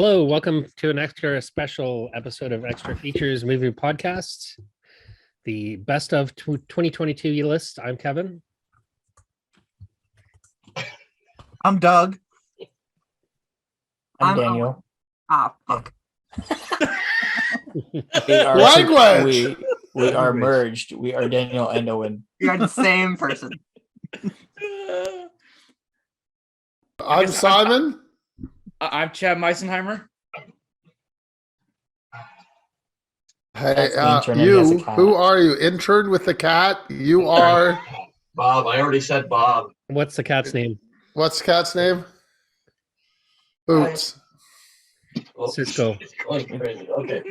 Hello, welcome to an extra special episode of Extra Features Movie Podcast, the best of 2022 list. I'm Kevin. I'm Doug. I'm Daniel. Fuck. We are merged. We are Daniel and Owen. We are the same person. I'm Simon. I'm Chad Meisenheimer. Hey, That's the intern and he has a cat. who are you? Intern with the cat? You are. Bob. I already said Bob. What's the cat's name? What's the cat's name? Boots. Oh, Cisco. It's going crazy. Okay.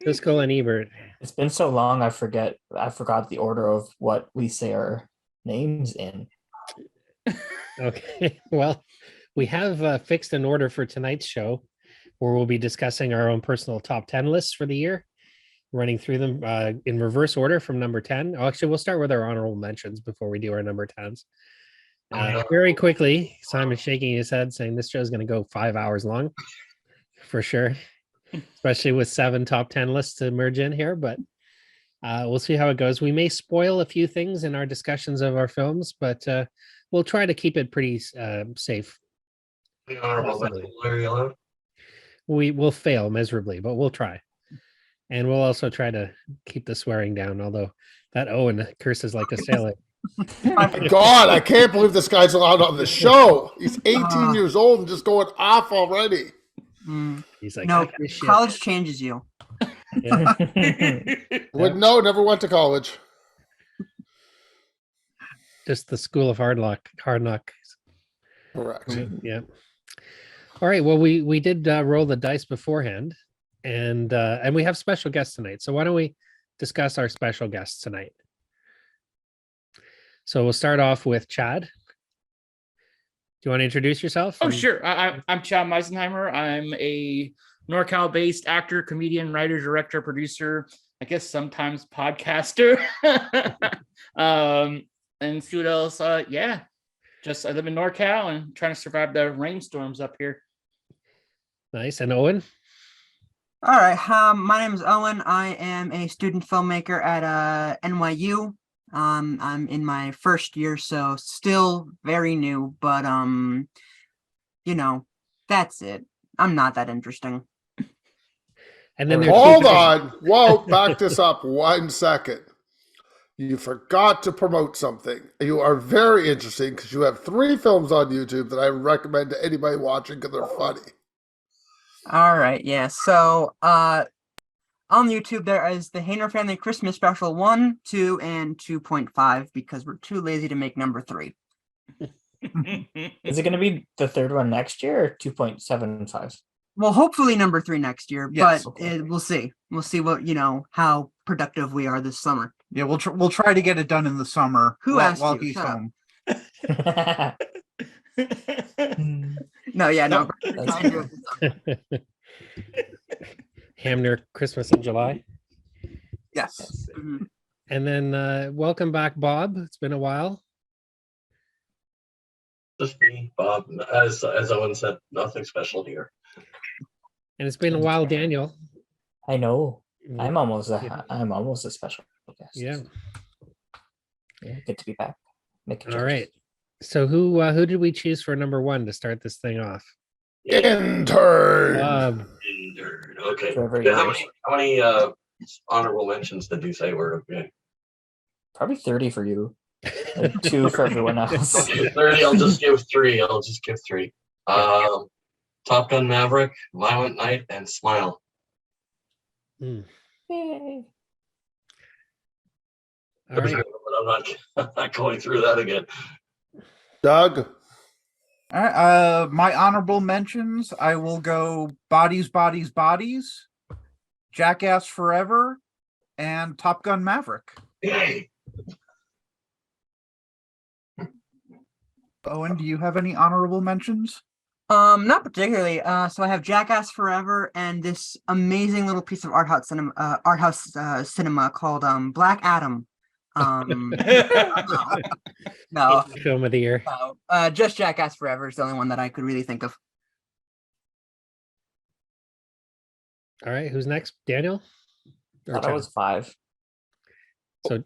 Cisco and Ebert. It's been so long, I forgot the order of what we say our names in. Okay, well, we have fixed an order for tonight's show where we'll be discussing our own personal top 10 lists for the year, running through them in reverse order from number 10. Oh, actually, we'll start with our honorable mentions before we do our number 10s. Very quickly, Simon's shaking his head saying this show is going to go 5 hours long for sure, especially with 7 top 10 lists to merge in here, but we'll see how it goes. We may spoil a few things in our discussions of our films, but we'll try to keep it pretty safe. The honorable mention, Larry Allen. We will fail miserably, but we'll try. And we'll also try to keep the swearing down, although that Owen curses like a sailor. God, I can't believe this guy's allowed on the show. He's 18 years old and just going off already. He's like, No, "Fuck this shit." college changes you. Yeah. Never went to college. Just the school of hard knock. Correct. Yeah. All right. Well, we did roll the dice beforehand, and we have special guests tonight. So why don't we discuss our special guests tonight? So we'll start off with Chad. Do you want to introduce yourself? Oh, sure. I'm Chad Meisenheimer. I'm a NorCal-based actor, comedian, writer, director, producer, I guess sometimes podcaster. And see what else? Yeah. Just I live in NorCal and trying to survive the rainstorms up here. Nice. And Owen? All right. My name is Owen. I am a student filmmaker at NYU. I'm in my first year, so still very new, but that's it. I'm not that interesting. And then Hold on. Whoa, back this up 1 second. You forgot to promote something. You are very interesting because you have 3 films on YouTube that I recommend to anybody watching because they're funny. All right, yeah. So on YouTube there is the Hainer Family Christmas Special 1, 2, and 2.5 because we're too lazy to make number 3. Is it going to be the third one next year or 2.75? Well, hopefully number 3 next year, Yes, but okay. we'll see. We'll see what how productive we are this summer. Yeah, we'll try to get it done in the summer. Who asked while you? he's Shut up. home? No, yeah, no. Hamner Christmas in July. Yes. Mhm. And then welcome back, Bob. It's been a while. Just me, Bob. As Owen said, nothing special here. And it's been a while, Daniel. I know. I'm almost a special guest. Yeah. Yeah, good to be back. Making All jokes. right. So who did we choose for number 1 to start this thing off? Intern. Okay. Trevor, Yeah, yours. how many honorable mentions did you say were okay? Probably 30 for you. And 2 for everyone else. Okay, 30. I'll just give 3. Top Gun Maverick, Violent Night, and Smile. Hmm. Yay. All right. I'm not going through that again. Doug. All right. My honorable mentions. I will go Bodies, Bodies, Bodies, Jackass Forever, and Top Gun Maverick. Yay. Owen, do you have any honorable mentions? Not particularly. So I have Jackass Forever and this amazing little piece of art house cinema called Black Adam. No, Film of the year. no. Just Jackass Forever is the only one that I could really think of. All right, who's next? Daniel? Or Thought I Chad? was 5. So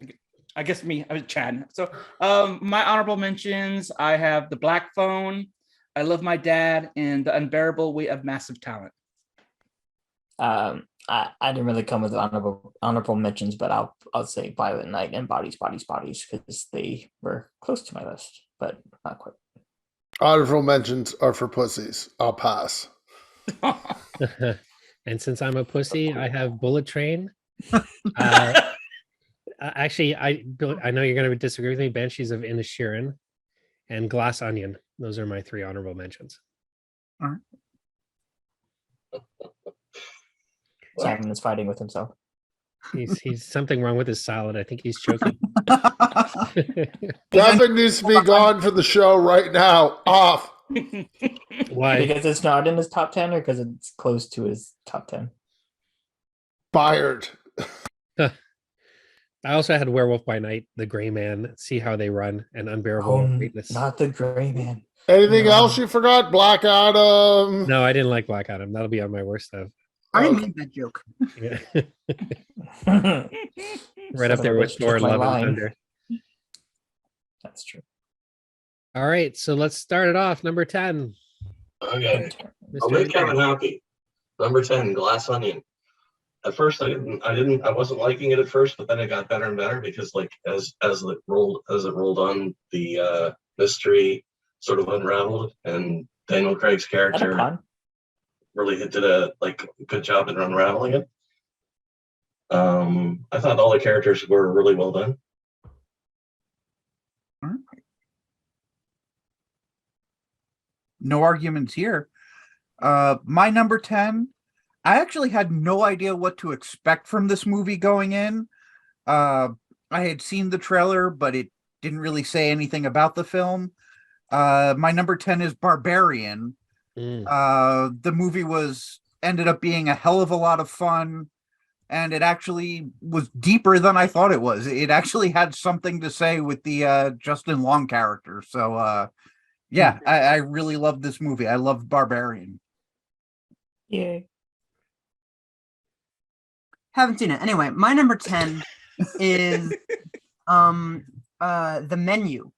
I guess me, I was Chad. So my honorable mentions, I have The Black Phone, I Love My Dad, and The Unbearable Weight of Massive Talent. I didn't really come with honorable mentions, but I'll say Violent Night and Bodies, Bodies because they were close to my list, but not quite. Honorable mentions are for pussies. I'll pass. and since I'm a pussy, I have Bullet Train. Actually, I know you're going to disagree with me. Banshees of Inisherin and Glass Onion. Those are my 3 honorable mentions. Simon is fighting with himself. He's something wrong with his salad. I think he's choking. Devin needs to be gone from the show right now. Off. Why? Because it's not in his top 10 or because it's close to his top 10? Fired. I also had Werewolf by Night, The Gray Man, See How They Run, and Unbearable Greatness. Not the Gray Man. Anything No. else you forgot? Black Adam. No, I didn't like Black Adam. That'll be on my worst of. I didn't make that joke. Yeah. Right Right up there with Thor, Love and Thunder. That's true. All right, so let's start it off. Number 10. Okay. I'll Mr. make Kevin happy. Number 10, Glass Onion. At first, I wasn't liking it at first, but then it got better and better because, like, as it rolled on, the mystery sort of unraveled, and Daniel Craig's Is that a character pun? really did a good job in unraveling it. I thought all the characters were really well done. No arguments here. My number 10, I actually had no idea what to expect from this movie going in. I had seen the trailer, but it didn't really say anything about the film. My number 10 is Barbarian. The movie ended up being a hell of a lot of fun, and it actually was deeper than I thought it was. It actually had something to say with the Justin Long character. So yeah, I really loved this movie. I loved Barbarian. Yay. Haven't seen it. Anyway, my number 10 is The Menu,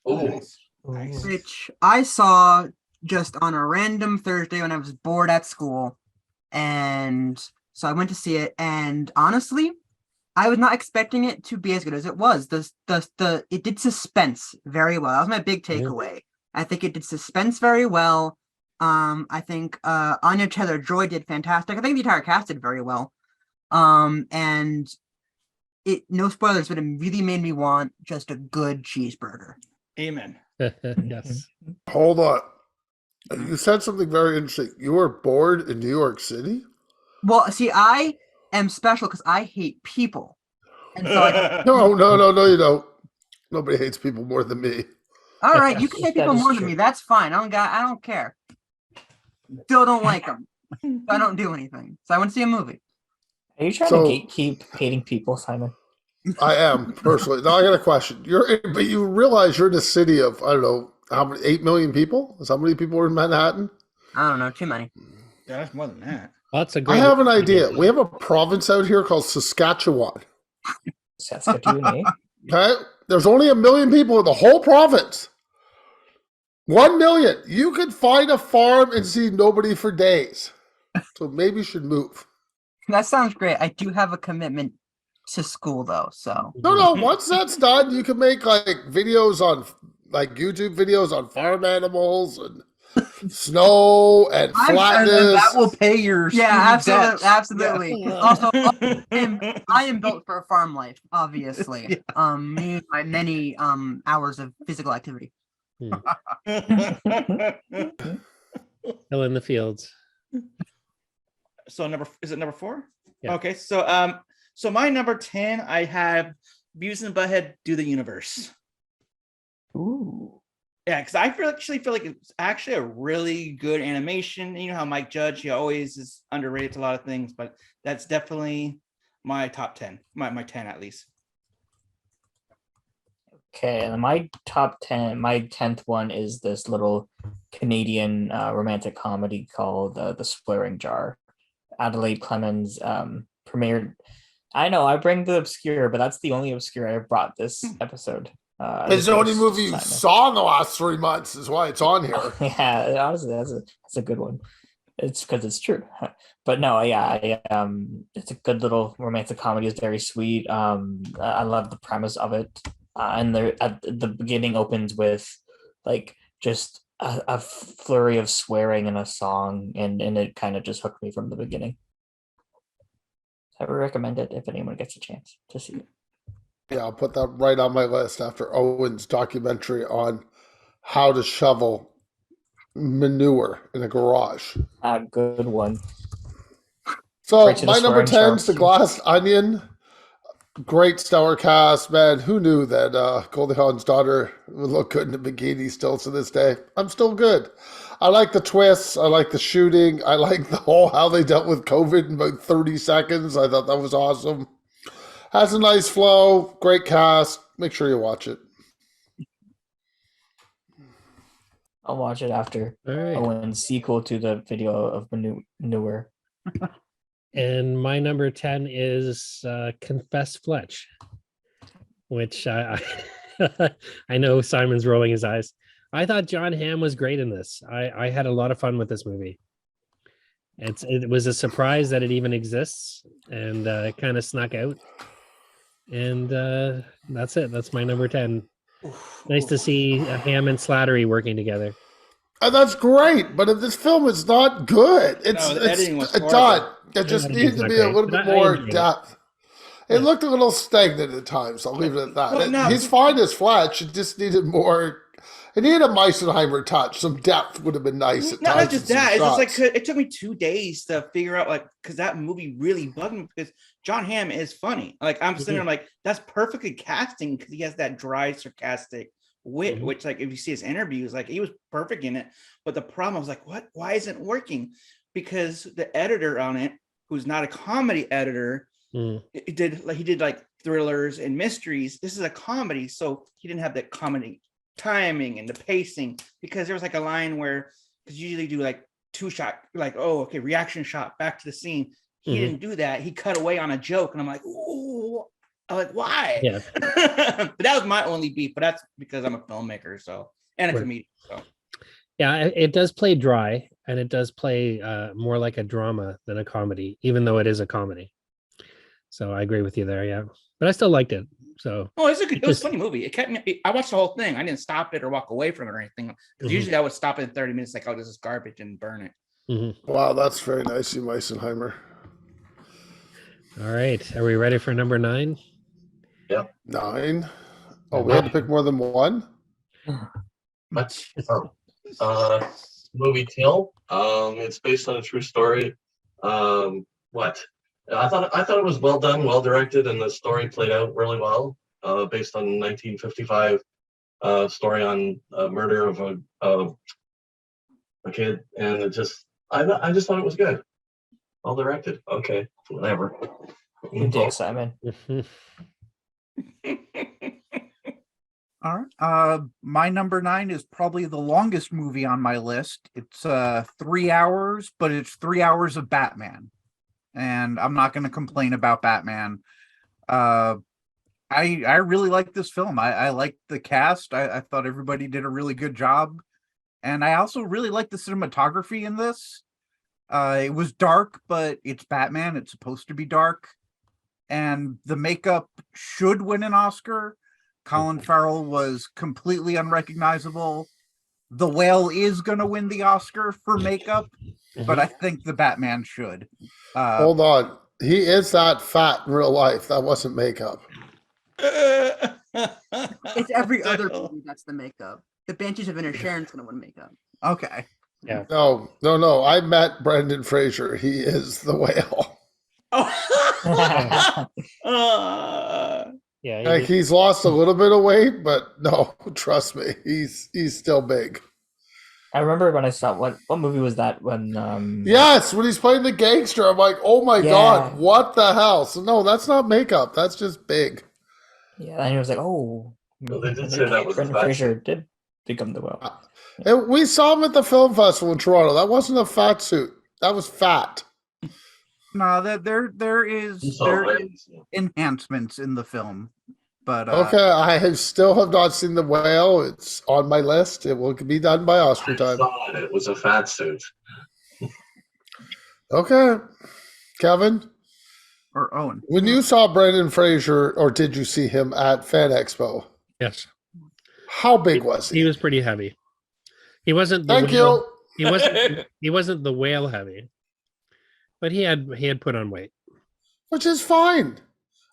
Oh, Nice. which I saw just on a random Thursday when I was bored at school. And so I went to see it, and honestly, I was not expecting it to be as good as it was. It did suspense very well. That was my big takeaway. I think it did suspense very well. I think Anya Taylor-Joy did fantastic. I think the entire cast did very well. And no spoilers, but it really made me want just a good cheeseburger. Amen. Yes. Hold on. You said something very interesting. You were bored in New York City? Well, see, I am special because I hate people. And so No, you don't. Nobody hates people more than me. all right, you can hate That people is more than true. me. That's fine. I don't care. Still don't like them. I don't do anything. So I went to see a movie. Are you trying So- to gatekeep hating people, Simon? I am personally. Now I got a question. But you realize you're in a city of, I don't know, how many, 8 million people? Is how many people are in Manhattan? I don't know, too many. Yeah, that's more than that. Well, it's a I great have an movie. idea. We have a province out here called Saskatchewan. Saskatoon, eh? Okay? There's only 1 million people in the whole province. 1 million. You could find a farm and see nobody for days. So maybe you should move. That sounds great. I do have a commitment to school though, so No, once that's done, you can make like videos on like YouTube videos on farm animals and snow and I'm sure flatness. That will pay your yeah, student absolutely, debts. absolutely. I am built for a farm life, obviously. Me and my many hours of physical activity. Hill in the fields. So is it number 4? Yeah. Okay, so my number 10, I have Beavis and Butthead Do the Universe. Ooh. Yeah, because I actually feel like it's actually a really good animation. You know how Mike Judge, he always is underrated to a lot of things, but that's definitely my top 10, my 10 at least. Okay, and my top 10, my 10th one is this little Canadian romantic comedy called The Swearing Jar. Adelaide Clemens premiered. I know I bring the obscure, but that's the only obscure I brought this episode. It's the only Ghost movie you Simon. saw in the last 3 months, is why it's on here. Yeah, honestly, that's a good one. It's because it's true. But no, yeah, it's a good little romantic comedy. It's very sweet. I love the premise of it, and at the beginning opens with like just a flurry of swearing in a song, and it kind of just hooked me from the beginning. I would recommend it if anyone gets a chance to see it. Yeah, I'll put that right on my list after Owen's documentary on how to shovel manure in a garage. A good one. So Right to the my number swearing 10 is The charms. Glass Onion. Great stellar cast, man. Who knew that Goldie Hawn's daughter would look good in a bikini still to this day? I'm still good. I like the twists. I like the shooting. I like the whole how they dealt with COVID in about 30 seconds. I thought that was awesome. Has a nice flow. Great cast. Make sure you watch it. I'll watch it after All right. Owen's sequel to the video of Newer. And my number 10 is Confess Fletch, which I I know Simon's rolling his eyes. I thought John Hamm was great in this. I had a lot of fun with this movie. It was a surprise that it even exists, and it kind of snuck out. And that's it. That's my number 10. Nice to see Hamm and Slattery working together. And that's great, but if this film is not good, it's No, the editing was done. horrible. It just editing's needed to not be a great, little but bit I more enjoyed it. depth. It looked a little stagnant at times. I'll leave it at that. Well, no. He's fine as Fletch. It just needed more. It needed a Meisenheimer touch. Some depth would have been nice at Not times. just in some that. It's just like shots. it took me 2 days to figure out because that movie really bugged me because John Hamm is funny. Like I'm sitting there like that's perfectly casting because he has that dry sarcastic wit, Mhm. which like if you see his interviews, like he was perfect in it. But the problem I was like, what? Why isn't it working? Because the editor on it, who's not a comedy editor, Mm. he did like thrillers and mysteries. This is a comedy, so he didn't have that comedy timing and the pacing because there was like a line where because you usually do like 2-shot, like reaction shot back to the scene. He Mhm. didn't do that. He cut away on a joke, and I'm like, ooh, I'm like, why? Yeah. But that was my only beef. But that's because I'm a filmmaker, so and a Right. comedian. So Yeah, it does play dry, and it does play more like a drama than a comedy, even though it is a comedy. So I agree with you there, yeah. But I still liked it. So oh, it was a Just- funny movie. It kept me. I watched the whole thing. I didn't stop it or walk away from it or anything. Because Mhm. usually I would stop it in 30 minutes, like, oh, this is garbage, and burn it. mhm. Wow, that's very nice, you Meisenheimer. All right. Are we ready for number 9? 9. Oh, we had to pick more than one? But movie Till. It's based on a true story. What? I thought it was well done, well directed, and the story played out really well. Based on 1955 story on murder of a kid, and I just thought it was good, well directed. Okay, whatever. Good day, Simon. Mhm. All right. My number 9 is probably the longest movie on my list. It's 3 hours, but it's 3 hours of Batman. And I'm not going to complain about Batman. I really like this film. I like the cast. I thought everybody did a really good job. And I also really like the cinematography in this. It was dark, but it's Batman. It's supposed to be dark. And the makeup should win an Oscar. Colin Farrell was completely unrecognizable. The Whale is going to win the Oscar for makeup, but I think the Batman should. Hold on. He is that fat in real life. That wasn't makeup. It's every other movie that's the makeup. The Banshees of Inisherin's gonna win makeup. Okay. No. I met Brendan Fraser. He is the whale. Yeah. Like he's lost a little bit of weight, but no, trust me, he's still big. I remember when I saw what movie was that when Yes, when he's playing the gangster, I'm like, oh my Yeah. god, what the hell? So no, that's not makeup. That's just big. yeah, and he was like, oh, Well, they did say that was Brendan the best. Fraser did become the Whale. And we saw him at the film festival in Toronto. That wasn't a fat suit. That was fat. No, that there is enhancements in the film, but Okay, I still have not seen The Whale. It's on my list. It will be done by Oscar I time. saw it. It was a fat suit. Okay, Kevin, or Owen. when you saw Brendan Fraser, or did you see him at Fan Expo? Yes, How big was he he? was pretty heavy. He wasn't. The Thank whale, you. He wasn't. He wasn't the whale heavy, but he had put on weight. Which is fine.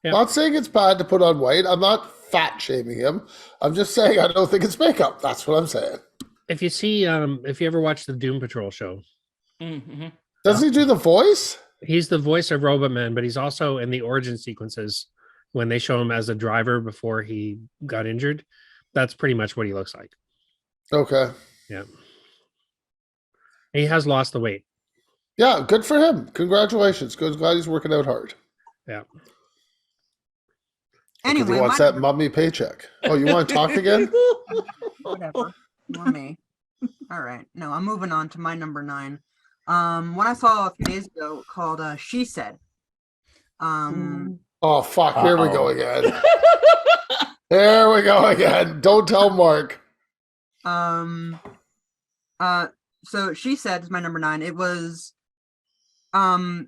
Yeah. Not saying it's bad to put on weight. I'm not fat shaming him. I'm just saying I don't think it's makeup. That's what I'm saying. If you see, if you ever watch the Doom Patrol show, Mm-hmm. Does he do the voice? he's the voice of Robot Man, but he's also in the origin sequences when they show him as a driver before he got injured. That's pretty much what he looks like. Okay. Yeah. He has lost the weight. Yeah, good for him. Congratulations. Good. Glad he's working out hard. Yeah. Because he Anyway, wants my that mummy paycheck. Oh, you want to talk again? whatever. Or me. All right. No, I'm moving on to my number 9. One I saw a few days ago called She Said. Oh, fuck. Here we go Uh-oh. again. There we go again. Don't tell Mark. So She Said is my number 9. It was I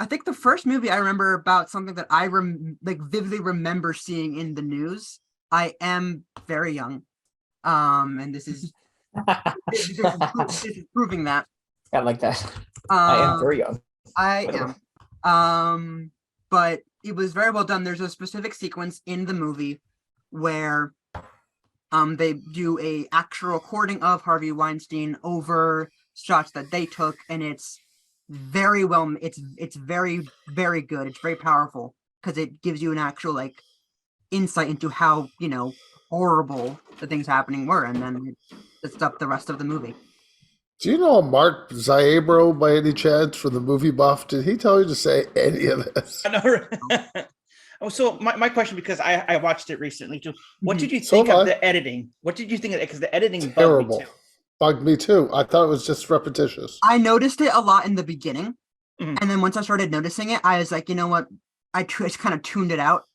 think the first movie I remember about something that I vividly remember seeing in the news. I am very young. And this is this is proving that. I like that. I am very young. I by the way. am. But it was very well done. There's a specific sequence in the movie where they do a actual recording of Harvey Weinstein over shots that they took, and it's very well, it's very, very good. It's very powerful because it gives you an actual insight into how, horrible the things happening were, and then it sets up the rest of the movie. Do you know Mark Zaebro by any chance from the Movie Buff? Did he tell you to say any of this? I know. Oh, so my question, because I watched it recently too. What did you So think have of I. the editing? What did you think of it? Because the editing bugged Terrible. me too. Bugged me too. I thought it was just repetitious. I noticed it a lot in the beginning, Mhm. and then once I started noticing it, I was like, you know what? I just kind of tuned it out,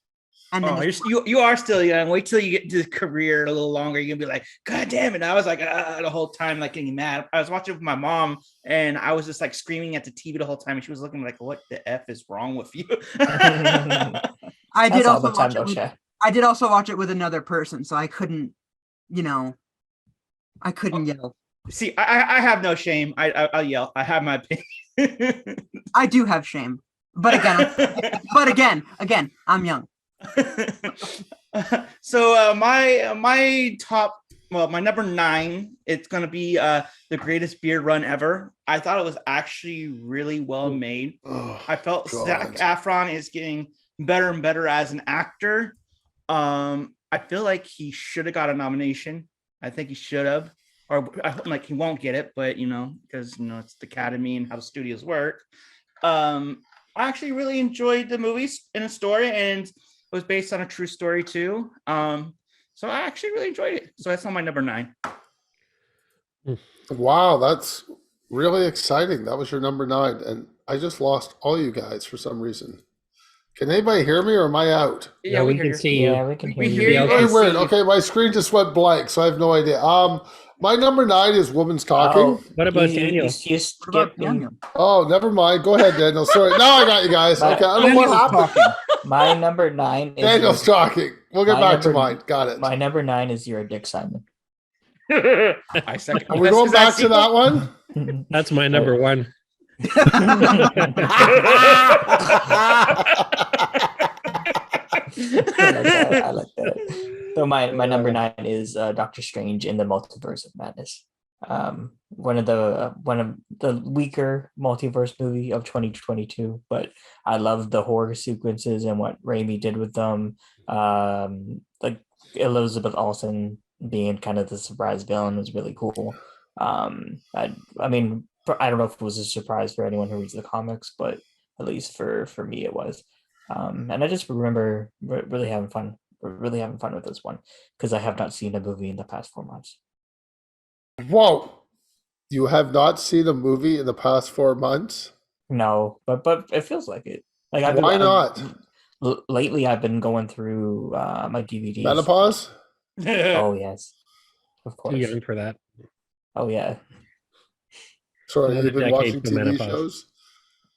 and then Oh, just- you are still young. Wait till you get into the career a little longer. You're gonna be like, God damn it! I was like, the whole time, like getting mad. I was watching with my mom, and I was just like screaming at the TV the whole time, and she was looking like, "What the f is wrong with you?" I did That's all also the time watch though, it. Shay. I did also watch it with another person, so I couldn't, I couldn't yell. See, I have no shame. I'll yell. I have my opinion. I do have shame, but again, I'm young. So my top, well, my number 9, it's gonna be the greatest beer run ever. I thought it was actually really well made. Oh, I felt God. Zac Efron is getting better and better as an actor. I feel like he should have got a nomination. I think he should have, or I hope like he won't get it, but because it's the Academy and how the studios work. I actually really enjoyed the movies and the story, and it was based on a true story too. So I actually really enjoyed it. So that's on my number 9. Wow, that's really exciting. That was your number 9, and I just lost all you guys for some reason. Can anybody hear me, or am I out? Yeah, we hear can you. see you. Yeah, we can hear We you. hear you. Yeah, Very and weird. see you. Okay, my screen just went blank, so I have no idea. My number 9 is Woman's Talking. Oh, What about you Daniel? You What about skipped Daniel? Oh, never mind. Go ahead, Daniel. Sorry. Now I got you guys. Okay, I don't know what Daniel's happened. talking. my number 9 is Daniel's talking. We'll get My back to number- mine. Got it. my number 9 is You're a Dick, Simon. I second. Are we going back to that one? That's my number 1. I like that. So my number 9 is Doctor Strange in the Multiverse of Madness. One of the weaker multiverse movie of 2022, but I love the horror sequences and what Raimi did with them. Like Elizabeth Olsen being kind of the surprise villain was really cool. I mean, I don't know if it was a surprise for anyone who reads the comics, but at least for me it was. And I just remember really having fun with this one because I have not seen a movie in the past 4 months. Whoa. You have not seen a movie in the past 4 months? No, but it feels like it. Like Why not? Lately, I've been going through my DVDs. Menopause? Oh yes, of Too course. young for that. Oh yeah. Sorry, Another you've been decade watching for TV menopause. shows?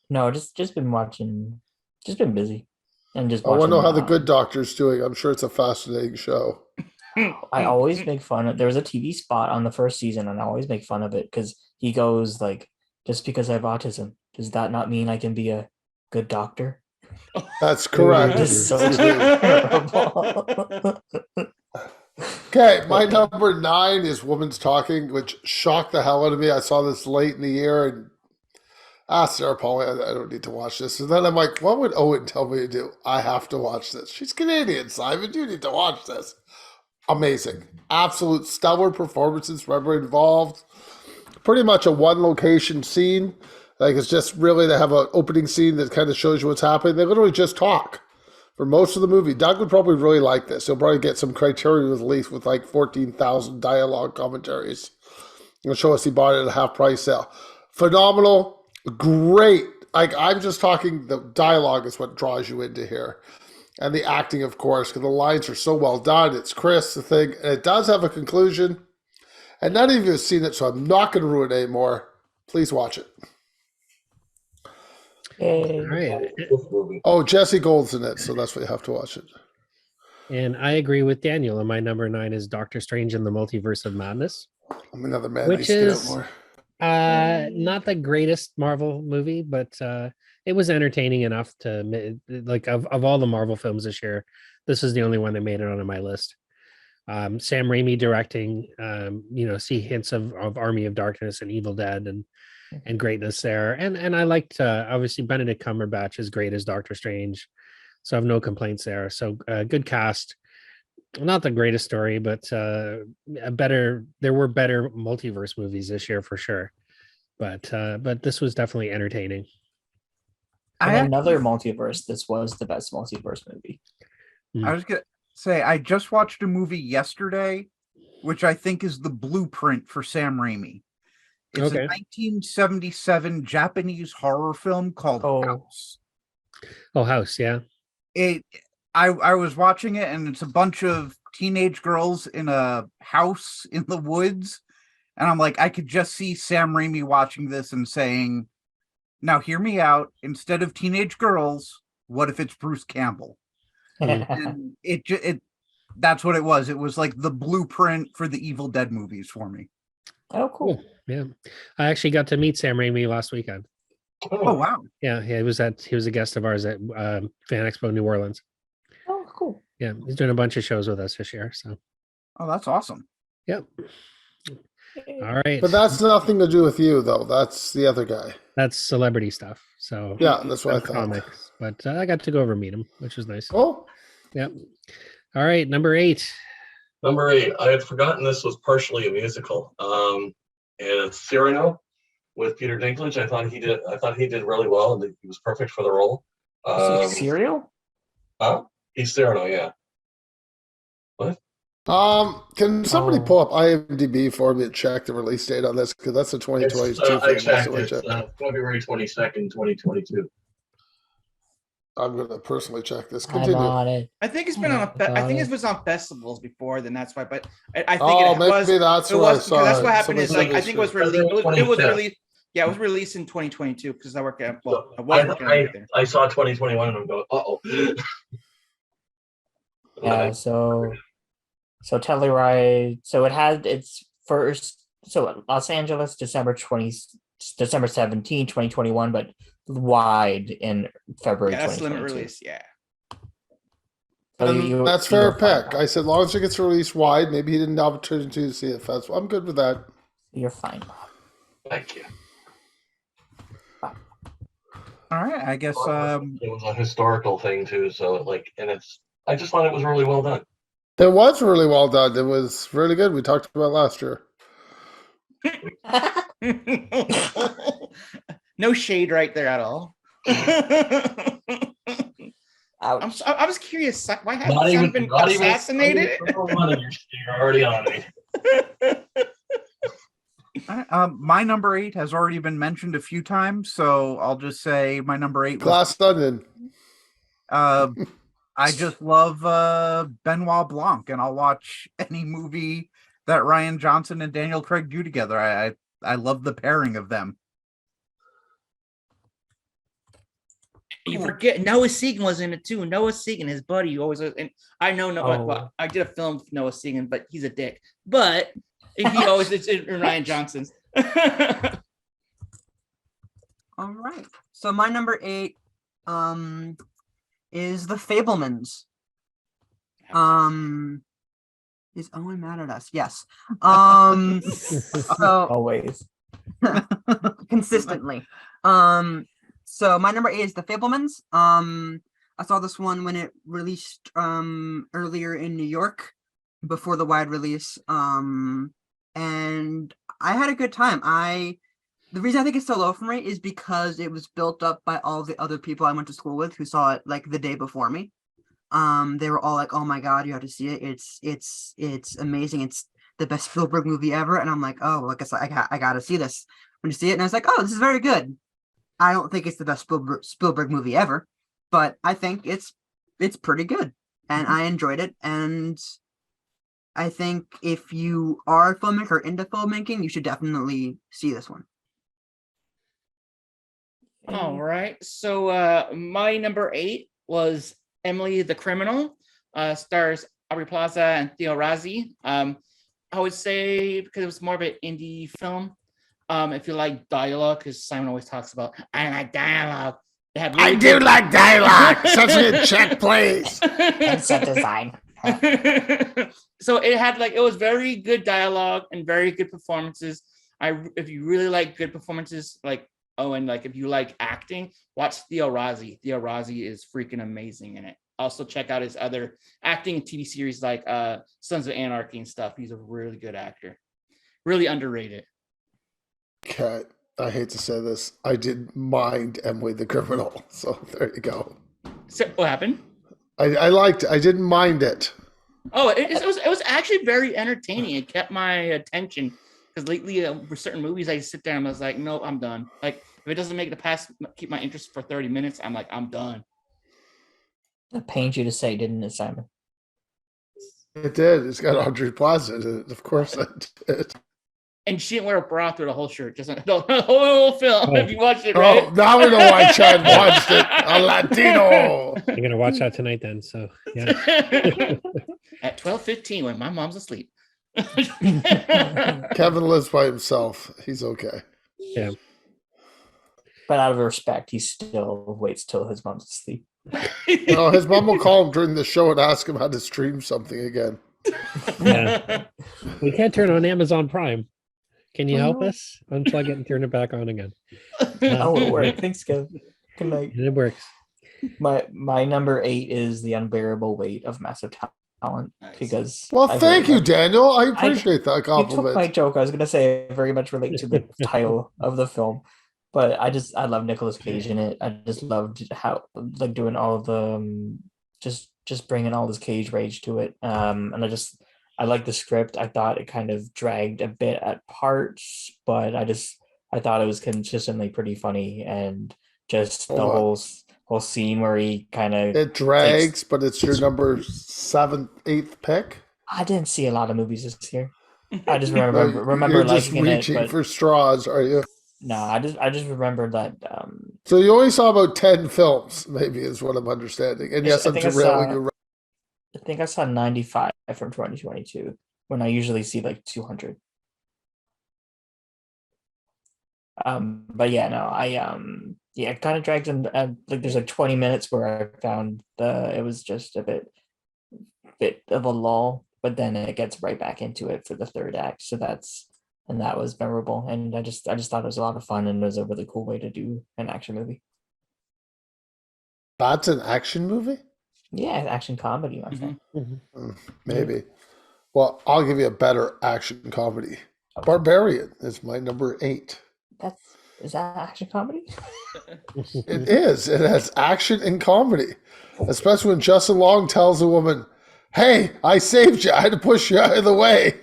No, just been watching. Just been busy, and just I want to know watching. how The Good Doctor's doing. I'm sure it's a fascinating show. I always make fun of. There was a TV spot on the first season, and I always make fun of it because he goes like, "Just because I have autism, does that not mean I can be a good doctor?" That's correct. Just so You do. terrible. Okay, my number 9 is Woman's Talking, which shocked the hell out of me. I saw this late in the year and asked Sarah Paul, I don't need to watch this. And then I'm like, what would Owen tell me to do? I have to watch this. She's Canadian, Simon. You need to watch this. Amazing. Absolute stellar performances from everyone involved. Pretty much a one location scene. Like it's just really they have an opening scene that kind of shows you what's happening. They literally just talk for most of the movie. Doug would probably really like this. He'll probably get some Criterion release with like 14,000 dialogue commentaries. It'll show us he bought it at a half price sale. Phenomenal, great. Like I'm just talking, the dialogue is what draws you into here. And the acting, of course, because the lines are so well done. It's Chris, the thing. And it does have a conclusion. And none of you have seen it, so I'm not going to ruin it anymore. Please watch it. Yay. All right. Oh, Jesse Gold's in it, so that's why you have to watch it. And I agree with Daniel. And my number 9 is Doctor Strange in the Multiverse of Madness. I'm another man. Which Which is is- more. Not the greatest Marvel movie, but it was entertaining enough to like of all the Marvel films this year, this is the only one that made it onto my list. Sam Raimi directing, see hints of Army of Darkness and Evil Dead and greatness there. And I liked obviously Benedict Cumberbatch is great as Doctor Strange. So I have no complaints there. So good cast. Not the greatest story, but there were better multiverse movies this year for sure. But this was definitely entertaining. In another multiverse, this was the best multiverse movie. I was gonna say I just watched a movie yesterday, which I think is the blueprint for Sam Raimi. It's Okay. a 1977 Japanese horror film called Oh. House. Oh, House, yeah. I was watching it, and it's a bunch of teenage girls in a house in the woods, and I'm like, I could just see Sam Raimi watching this and saying, "Now hear me out. Instead of teenage girls, what if it's Bruce Campbell?" And that's what it was. It was like the blueprint for the Evil Dead movies for me. Oh, cool. Yeah. I actually got to meet Sam Raimi last weekend. Oh wow! Yeah, he was a guest of ours at Fan Expo New Orleans. Oh, cool. Yeah, he's doing a bunch of shows with us this year. So, Oh, that's awesome. yep. All right. But that's nothing to do with you, though. That's the other guy. That's celebrity stuff. So Yeah, that's what I and thought. comics. But I got to go over and meet him, which was nice. Oh, Yep. All right, number 8. Number 8, I had forgotten this was partially a musical. And it's Cyrano with Peter Dinklage. I thought he did really well, and he was perfect for the role. Cereal? He's Cyrano, yeah. can somebody Oh. pull up IMDb for me and check the release date on this? Because that's a 2022 I film. checked. So I It's check. February 22nd, 2022. I'm going to personally check this. I'm Continue. on it. I think it's been on. Yeah, I think got it was on festivals before. Then that's why. But I think Oh, it maybe was. that's It where I was saw because that's it. what happened. Is Somebody like I sent think me it was through. released. It was 25th. released. Yeah, it was released in 2022 because I work at. Well, I was working I, right there. I saw 2021 and I'm going, uh-oh. Yeah, so Telluride. So it had its first. So Los Angeles, December 17, 2021, but wide in February. Yeah, that's limit 2022. release. Yeah. So And that's fair you're fine. pick. I said, as long as it gets released wide, maybe he didn't have opportunity to see it festival. I'm good with that. You're fine. Thank you. All right, I guess. It was a historical thing too, so I just thought it was really well done. It was really well done. It was really good. We talked about it last year. No shade right there at all. Ouch. I was curious. Why hasn't Not Sam even been not assassinated? even one of you're already on me. My number 8 has already been mentioned a few times, so I'll just say my number 8 was Glass Onion. I just love Benoit Blanc, and I'll watch any movie that Ryan Johnson and Daniel Craig do together. I love the pairing of them. You forget Noah Segan was in it too. Noah Segan, his buddy, always. And I know Noah. Oh. Well, I did a film with Noah Segan, but he's a dick. But he always it's in Ryan Johnson's. All right. So my number 8 is The Fablemans. Is Owen mad at us? Yes. So Always. consistently. So my number 8 is The Fablemans. I saw this one when it released earlier in New York before the wide release. And I had a good time. The reason I think it's so low for me is because it was built up by all the other people I went to school with who saw it like the day before me. They were all like, "Oh my God, you have to see it. It's amazing. It's the best Spielberg movie ever." And I'm like, "Oh, I guess I got to see this." When you see it, and I was like, "Oh, this is very good." I don't think it's the best Spielberg movie ever, but I think it's pretty good, and I enjoyed it. And I think if you are a filmmaker into filmmaking, you should definitely see this one. All right. So my number 8 was Emily the Criminal. Stars Aubrey Plaza and Theo Razzie. I would say because it was more of an indie film. If you like dialogue, because Simon always talks about, I like dialogue. I do like dialogue. Such a good check, please. And set design. So it was very good dialogue and very good performances. If you really like good performances, and if you like acting, watch Theo Razzie. Theo Razzie is freaking amazing in it. Also check out his other acting and TV series like Sons of Anarchy and stuff. He's a really good actor. Really underrated. Okay, I hate to say this. I didn't mind Emily the Criminal. So there you go. So what happened? I liked it. I didn't mind it. Oh, it was actually very entertaining. It kept my attention because lately for certain movies I sit there and I was like, nope, I'm done. Like if it doesn't make it keep my interest for 30 minutes, I'm like, I'm done. That pains you to say, didn't it, Simon? It did. It's got Audrey Plaza in it. Of course it did. And she didn't wear a bra through the whole shirt, just the whole film. If you watch it, right? Oh, now we know why Chad watched it. A Latino. You're gonna watch that tonight then. So yeah. At 12:15 when my mom's asleep. Kevin lives by himself. He's okay. Yeah. But out of respect, he still waits till his mom's asleep. No, his mom will call him during the show and ask him how to stream something again. Yeah. We can't turn on Amazon Prime. Can you help us unplug it and turn it back on again? Oh, it worked. Thanks, Kevin. Good night. And it works. My number 8 is The Unbearable Weight of Massive Talent. Nice. Because Well, thank you, Daniel. I appreciate that you took my compliment. joke. I was gonna say I very much relate to the title of the film, but I love Nicolas Cage in it. I just loved how doing all of the just bringing all this Cage rage to it. And I like the script. I thought it kind of dragged a bit at parts, but I thought it was consistently pretty funny, and just the whole scene where he kind of It drags, but it's your number 7th, 8th pick. I didn't see a lot of movies this year. I just No, remember you're just liking it, reaching but for straws, are you? no, I just remember that. So you only saw about 10 films, maybe is what I'm understanding. And yes, I I'm think I derailing saw- you. I think I saw 95 from 2022 when I usually see like 200. But yeah, no, it kind of drags in. Like there's like 20 minutes where I found it was just a bit of a lull, but then it gets right back into it for the third act. So that was memorable, and I just thought it was a lot of fun, and it was a really cool way to do an action movie. That's an action movie? Yeah, action comedy, my friend. Maybe. Well, I'll give you a better action comedy. Okay. Barbarian is my number 8. Is that action comedy? It is. It has action and comedy, especially when Justin Long tells a woman, "Hey, I saved you. I had to push you out of the way."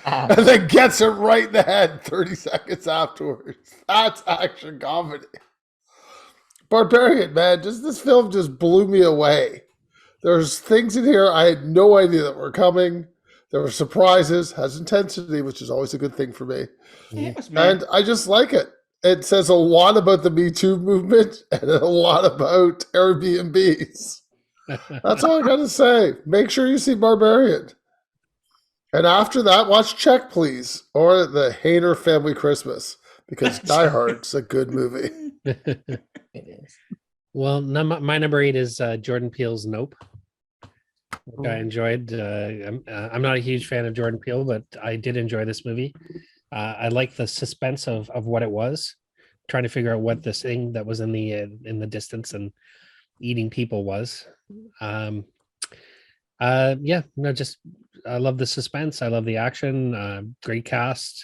and then gets it right in the head 30 seconds afterwards. That's action comedy. Barbarian, man, this film just blew me away. There's things in here I had no idea that were coming. There were surprises, has intensity, which is always a good thing for me. It was, man. And I just like it. It says a lot about the Me Too movement and a lot about Airbnbs. That's all I got to say. Make sure you see Barbarian. And after that, watch Check Please or the Hader Family Christmas because Die Hard's a good movie. It is. Well, my number 8 is Jordan Peele's Nope. Which I enjoyed. I'm not a huge fan of Jordan Peele, but I did enjoy this movie. I like the suspense of what it was, trying to figure out what this thing that was in the distance and eating people was. Yeah, no, just I love the suspense. I love the action. Great cast.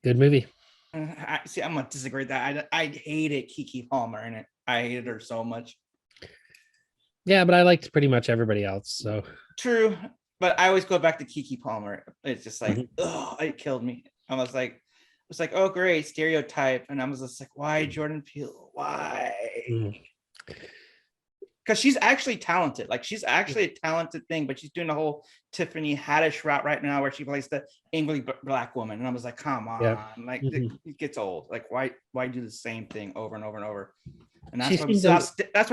Good movie. I see. I'm gonna disagree with that. I hated Kiki Palmer in it. I hated her so much. Yeah, but I liked pretty much everybody else. So True, but I always go back to Kiki Palmer. It's just like, oh, it killed me. I was like, oh, great stereotype, and I was just like, why Jordan Peele? Why? Because she's actually talented. Like she's actually a talented thing, but she's doing the whole Tiffany Haddish route right now, where she plays the angry black woman, and I was like, come on, like it gets old. Like why do the same thing over and over and over? And that's why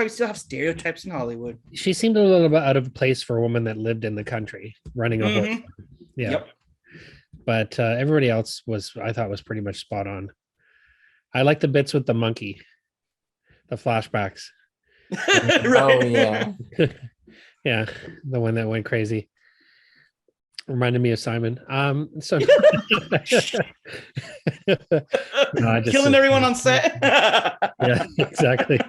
we still have stereotypes in Hollywood. She seemed a little bit out of place for a woman that lived in the country running a horse. Yeah. Yep. But everybody else I thought was pretty much spot on. I like the bits with the monkey, the flashbacks. Oh yeah. Yeah, the one that went crazy. Reminded me of Simon. So no, killing everyone on set. Yeah, exactly.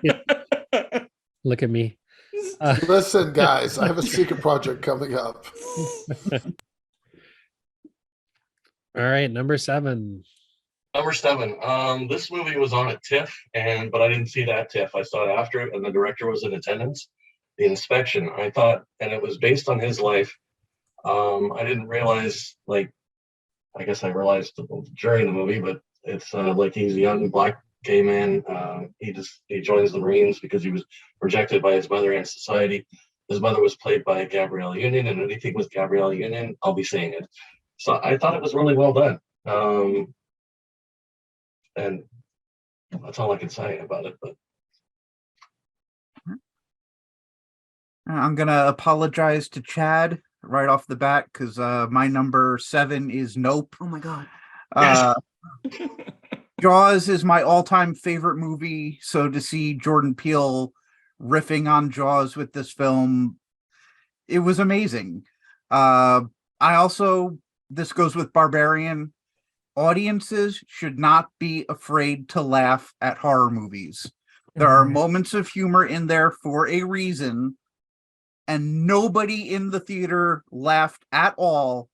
Look at me. Listen, guys, I have a secret project coming up. All right, number 7. Number 7. This movie was on at TIFF, but I didn't see that TIFF. I saw it after, and the director was in attendance. The Inspection. I thought, and it was based on his life. I didn't realize, I guess I realized during the movie, but it's like he's a young black gay man. He joins the Marines because he was rejected by his mother and society. His mother was played by Gabrielle Union, and anything with Gabrielle Union, I'll be saying it. So I thought it was really well done. And that's all I can say about it. But I'm gonna apologize to Chad right off the bat because my number 7 is Nope. Oh my god. Jaws is my all-time favorite movie, so to see Jordan Peele riffing on Jaws with this film, it was amazing. This goes with Barbarian. Audiences should not be afraid to laugh at horror movies. There are moments of humor in there for a reason, and nobody in the theater laughed at all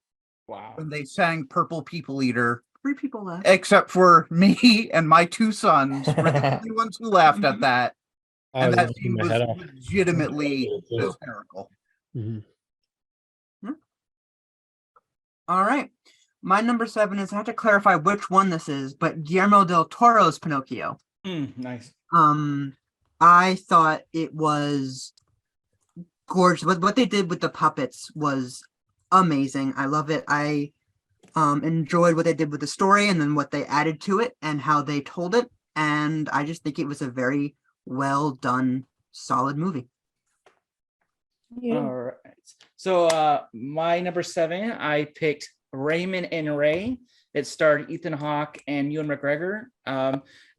when they sang Purple People Eater. 3 people left. Except for me and my 2 sons were the only ones who laughed at that. I And was that laughing scene my head was off. legitimately hysterical. All right. My number 7 is, I have to clarify which one this is, but Guillermo del Toro's Pinocchio. Nice. I thought it was gorgeous. What they did with the puppets was amazing. I love it. I enjoyed what they did with the story and then what they added to it and how they told it. And I just think it was a very well done, solid movie. All right. So my number 7, I picked Raymond and Ray. It starred Ethan Hawke and Ewan McGregor.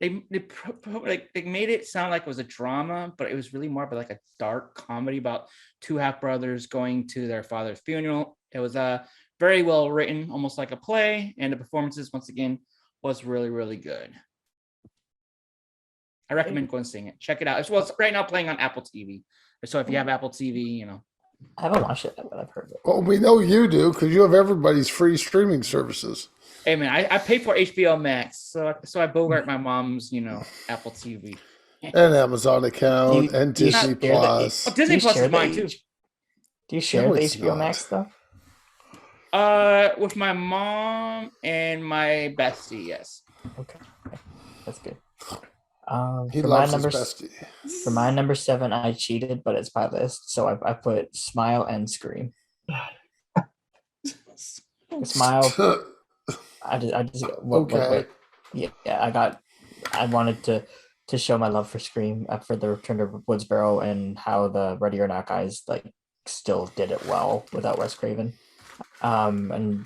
They made it sound like it was a drama, but it was really more of like a dark comedy about 2 half brothers going to their father's funeral. It was very well written, almost like a play, and the performances once again was really, really good. I recommend going and seeing it. Check it out. It's right now playing on Apple TV. So if you have Apple TV, I haven't watched it, but I've heard of it. Well, we know you do because you have everybody's free streaming services. Hey man, I pay for HBO Max, so I bogart my mom's, Apple TV. And Amazon account and Disney Plus. Disney Plus is mine too. Do you share No, the it's HBO not. Max stuff? With my mom and my bestie, yes. Okay, that's good. He For my loves his number bestie. for my number 7, I cheated, but it's my list, so I put Smile and Scream. Smile. I just Okay. I wanted to show my love for Scream for the Return to Woodsboro and how the Ready or Not guys like still did it well without Wes Craven. And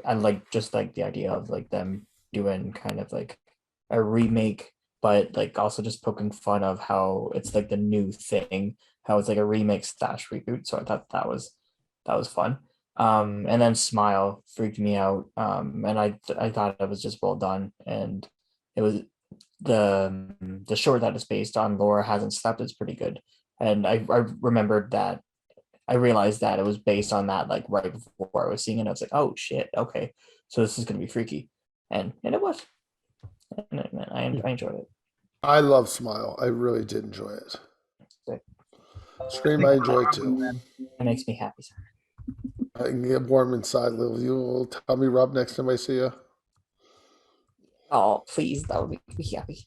I like just like the idea of like them doing kind of like a remake, but like also just poking fun of how it's like the new thing, how it's like a remake / reboot. So I thought that was fun. And then Smile freaked me out. And I thought it was just well done, and it was the short that it's based on. Laura Hasn't Slept is pretty good, and I remembered that. I realized that it was based on that like right before I was seeing it. I was like, oh shit, okay, so this is gonna be freaky, and it was. And I enjoyed it. I love Smile. I really did enjoy it. Good. Scream, I enjoyed too. It makes me happy. I can get warm inside. You will tell me, Rob, next time I see you. Oh, please, that would make me happy.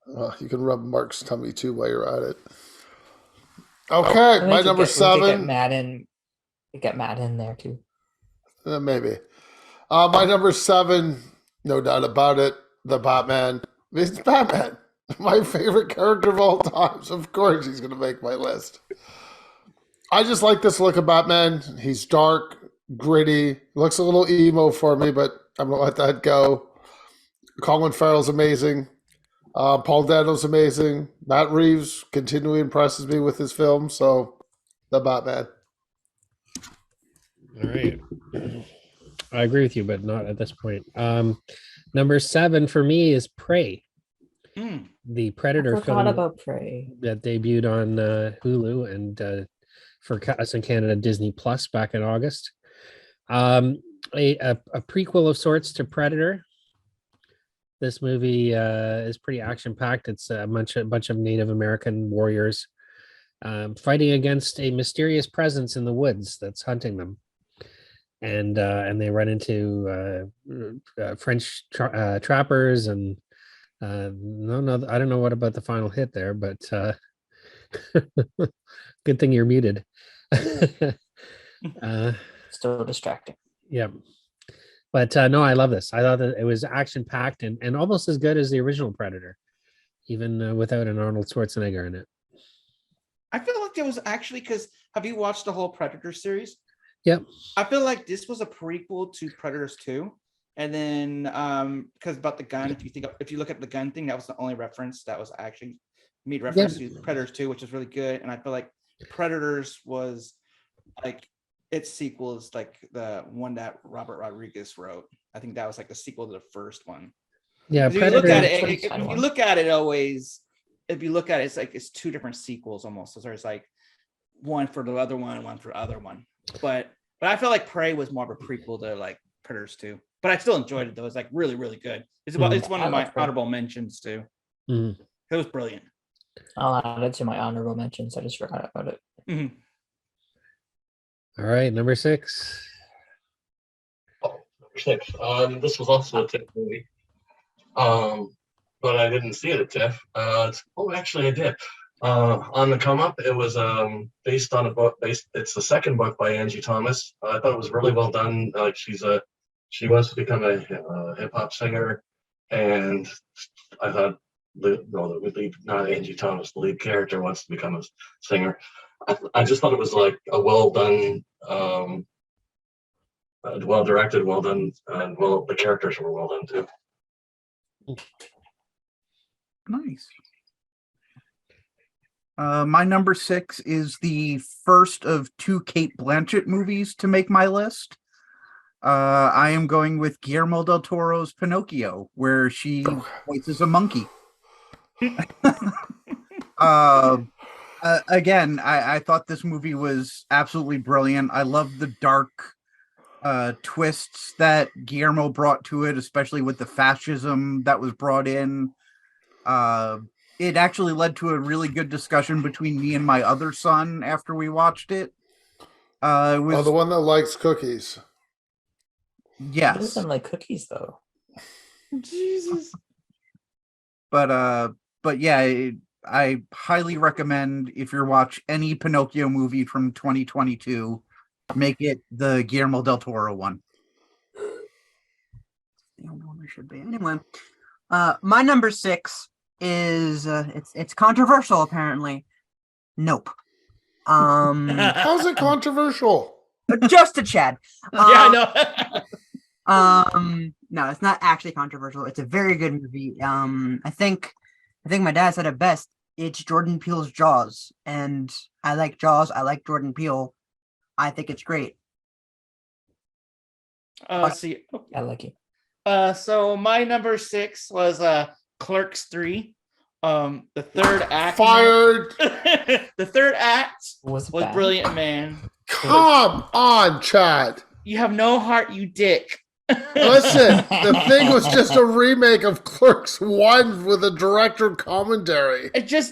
You can rub Mark's tummy too while you're at it. Okay, my number 7. Get Matt in there too. Maybe. My number 7, no doubt about it, the Batman. It's Batman. My favorite character of all times. Of course he's going to make my list. I just like this look of Batman. He's dark, gritty, looks a little emo for me, but I'm going to let that go. Colin Farrell's amazing. Paul Dano's amazing. Matt Reeves continually impresses me with his film. So, the Batman. All right. I agree with you, but not at this point. Number 7 for me is Prey, the Predator I forgot film about Prey. that debuted on Hulu and for us in Canada, Disney Plus back in August. A prequel of sorts to Predator. This movie is pretty action packed. It's a bunch of Native American warriors fighting against a mysterious presence in the woods that's hunting them, and they run into French trappers and no, I don't know what about the final hit there, but good thing you're muted. Still distracting. Yeah. But no, I love this. I thought that it was action packed and almost as good as the original Predator, even without an Arnold Schwarzenegger in it. I feel like it was actually because have you watched the whole Predator series? Yep. I feel like this was a prequel to Predators 2. And then because about the gun, if you look at the gun thing, that was the only reference that was actually made reference to Predators 2, which is really good. And I feel like Predators was like its sequel is like the one that Robert Rodriguez wrote. I think that was like the sequel to the first one. Yeah, if you look at it, if you look at it always, if you look at it, it's like it's 2 different sequels almost. So there's like one for the other one for the other one. But I feel like Prey was more of a prequel to like Predators 2. But I still enjoyed it though. It's like really, really good. It's one of my honorable mentions too. It was brilliant. I'll add it to my honorable mentions. I just forgot about it. Mm-hmm. All right, number 6. Number 6. This was also a TIFF movie. But I didn't see it at TIFF. Actually, I did. On the come up, it was based on a book. It's the second book by Angie Thomas. I thought it was really well done. Like she wants to become a hip hop singer, and I thought the lead, not Angie Thomas, the lead character wants to become a singer. I just thought it was like a well done, well directed, well done, and the characters were well done too. Nice. My number 6 is the first of 2 Cate Blanchett movies to make my list. I am going with Guillermo del Toro's Pinocchio, where she voices a monkey. Again, I thought this movie was absolutely brilliant. I love the dark twists that Guillermo brought to it, especially with the fascism that was brought in. It actually led to a really good discussion between me and my other son after we watched it. It was the one that likes cookies. He Yes, doesn't like cookies though. Jesus. but yeah, I highly recommend if you're watch any Pinocchio movie from 2022, make it the Guillermo del Toro one. The only one we should be. Anyway, my number 6 is it's controversial apparently. Nope. How's it controversial? Just a Chad. Yeah, I know. No, it's not actually controversial. It's a very good movie. I think my dad said it best. It's Jordan Peele's Jaws, and I like Jaws. I like Jordan Peele. I think it's great. See, I like it. so my number 6 was Clerks 3. The third act. Fired. The third act Was was bad. brilliant, man. Come on, Chad. You have no heart, you dick. Listen, the thing was just a remake of Clerks 1 with a director commentary. It was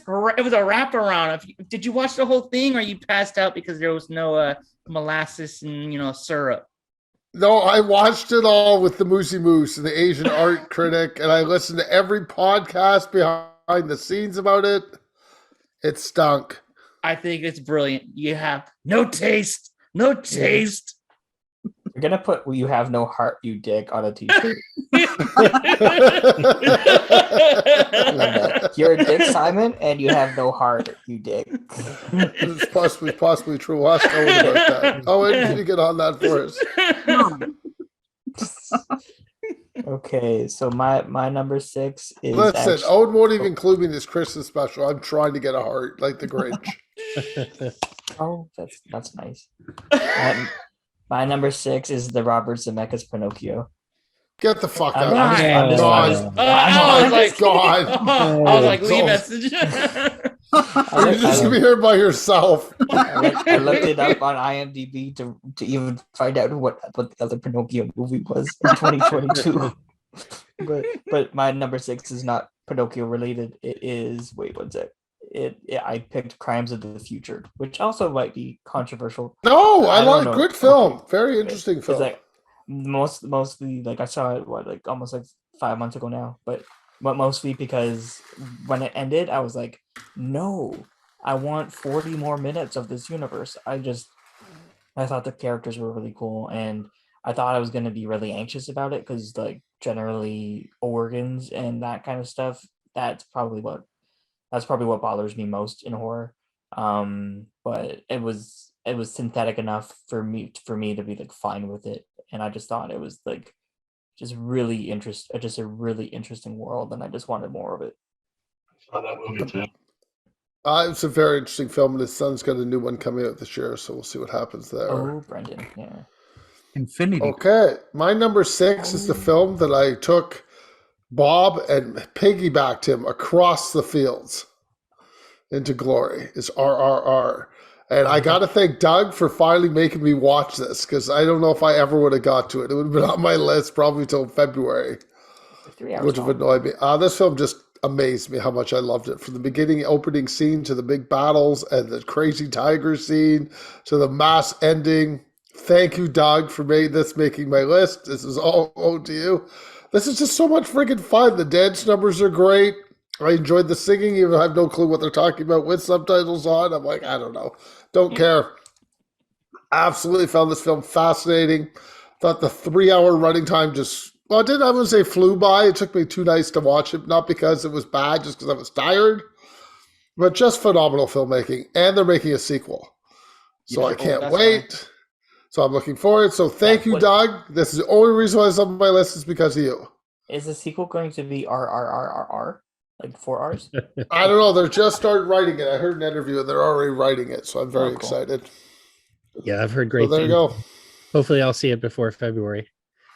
a wraparound. Did you watch the whole thing, or you passed out because there was no molasses and syrup? No, I watched it all with the Moosey Moose and the Asian art critic, and I listened to every podcast behind the scenes about it. It stunk. I think it's brilliant. You have no taste, no taste. You're gonna put "You have no heart, you dick" on a t-shirt. You're a dick, Simon, and you have no heart, you dick. It's possibly true. We'll ask Owen about that. Owen, can you get on that for us? Okay, so my number 6 is Listen, actually- Owen won't even include me in this Christmas special. I'm trying to get a heart like the Grinch. Oh, that's nice. My number 6 is the Robert Zemeckis Pinocchio. Get the fuck I'm out. just- I'm just- God. I was like, God. I was like, leave So- message. You're just gonna be here by yourself. I looked it up on IMDb to even find out what the other Pinocchio movie was in 2022. but my number 6 is not Pinocchio related. It is what's it? I picked Crimes of the Future, which also might be controversial. No, I I don't like know. good film. Very interesting It's film. like mostly like I saw it almost 5 months ago now, but mostly because when it ended, I was like, no, I want 40 more minutes of this universe. I thought the characters were really cool, and I thought I was going to be really anxious about it because like generally organs and that kind of stuff, that's probably what bothers me most in horror. But it was synthetic enough for me to be like fine with it, and I just thought it was like just a really interesting world, and I just wanted more of it. Saw that movie too. It's a very interesting film, and his son's got a new one coming out this year, so we'll see what happens there. Oh, Brendan, yeah. Infinity. Okay, my number 6 is the film that I took Bob and piggybacked him across the fields into glory. Is RRR. And I got to thank Doug for finally making me watch this, because I don't know if I ever would have got to it. It would have been on my list probably till February, 3 hours which would have long. annoyed me. This film just amazed me how much I loved it. From the beginning opening scene to the big battles and the crazy tiger scene to the mass ending. Thank you, Doug, for making my list. This is all owed to you. This is just so much freaking fun. The dance numbers are great. I enjoyed the singing, even though I have no clue what they're talking about with subtitles on. I'm like, I don't know. Don't care. Absolutely found this film fascinating. Thought the 3-hour running time I wouldn't say flew by. It took me 2 nights to watch it, not because it was bad, just because I was tired, but just phenomenal filmmaking. And they're making a sequel. So I can't that's wait. So I'm looking forward. So thank you, What- Doug. This is the only reason why it's on my list is because of you. Is the sequel going to be RRRRR? Like 4 R's? I don't know. They're just started writing it. I heard an interview and they're already writing it. So I'm very Oh, cool. excited. Yeah, I've heard So great there you things. go. Hopefully, I'll see it before February.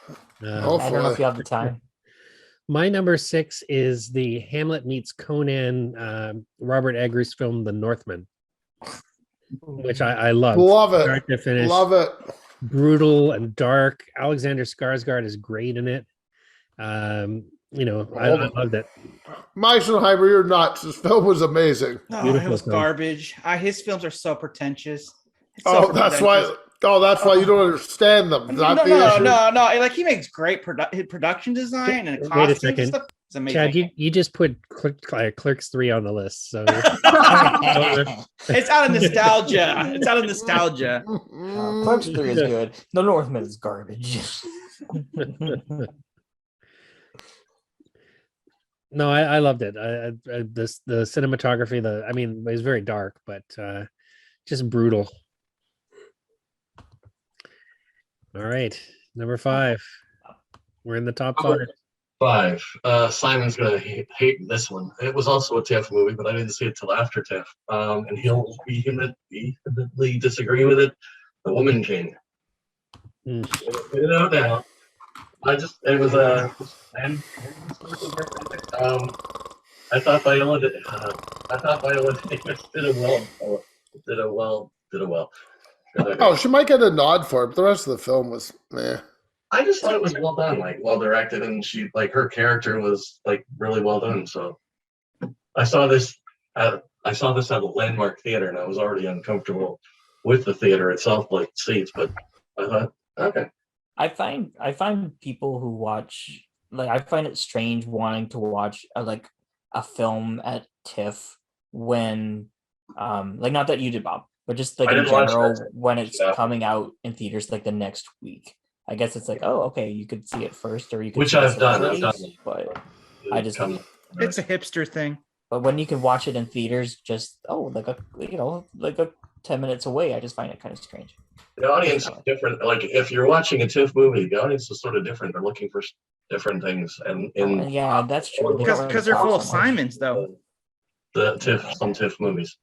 I don't know Hopefully. if you have the time. My number 6 is the Hamlet meets Conan, Robert Eggers film, The Northman, which I love. Love it. Start to finish. Love it. Brutal and dark. Alexander Skarsgård is great in it. I loved it. Meisenheimer, you're nuts. This film was amazing. Oh, it Beautiful was film. garbage. His films are so pretentious. It's Oh, so that's why. pretentious. Oh, that's why you don't understand them. No, Not no, the issue. no. Like he makes great production design and Wait a costumes second. and stuff. It's amazing. Chad, you just put Clerks 3 on the list. So It's out of nostalgia. It's out of nostalgia. Clerks 3 is good. The Northman is garbage. no, I loved it. The cinematography, it was very dark, but just brutal. All right, number 5. We're in the top 5. 5. Simon's gonna hate this one. It was also a TIFF movie, but I didn't see it till after TIFF. And he'll vehemently disagree with it. The Woman King. Mm. You know now. It was I thought Viola Davis did a well. Oh, she might get a nod for it, but the rest of the film was meh. I just thought it was well done, like well directed, and her character was like really well done. So I saw this at a Landmark Theater, and I was already uncomfortable with the theater itself, like seats. But I thought, okay. I find people who watch, like, I find it strange wanting to watch a film at TIFF when like, not that you did, Bob, but just like in general when it's coming out in theaters like the next week. I guess it's like, oh, okay, you could see it first, or you could. Which see I've done, but I just. It's a hipster thing. But when you can watch it in theaters, just like a 10 minutes away, I just find it kind of strange. The audience is different. Like if you're watching a TIFF movie, the audience is sort of different. They're looking for different things, and yeah, that's true. Because they're full of Simons, though. Some TIFF movies.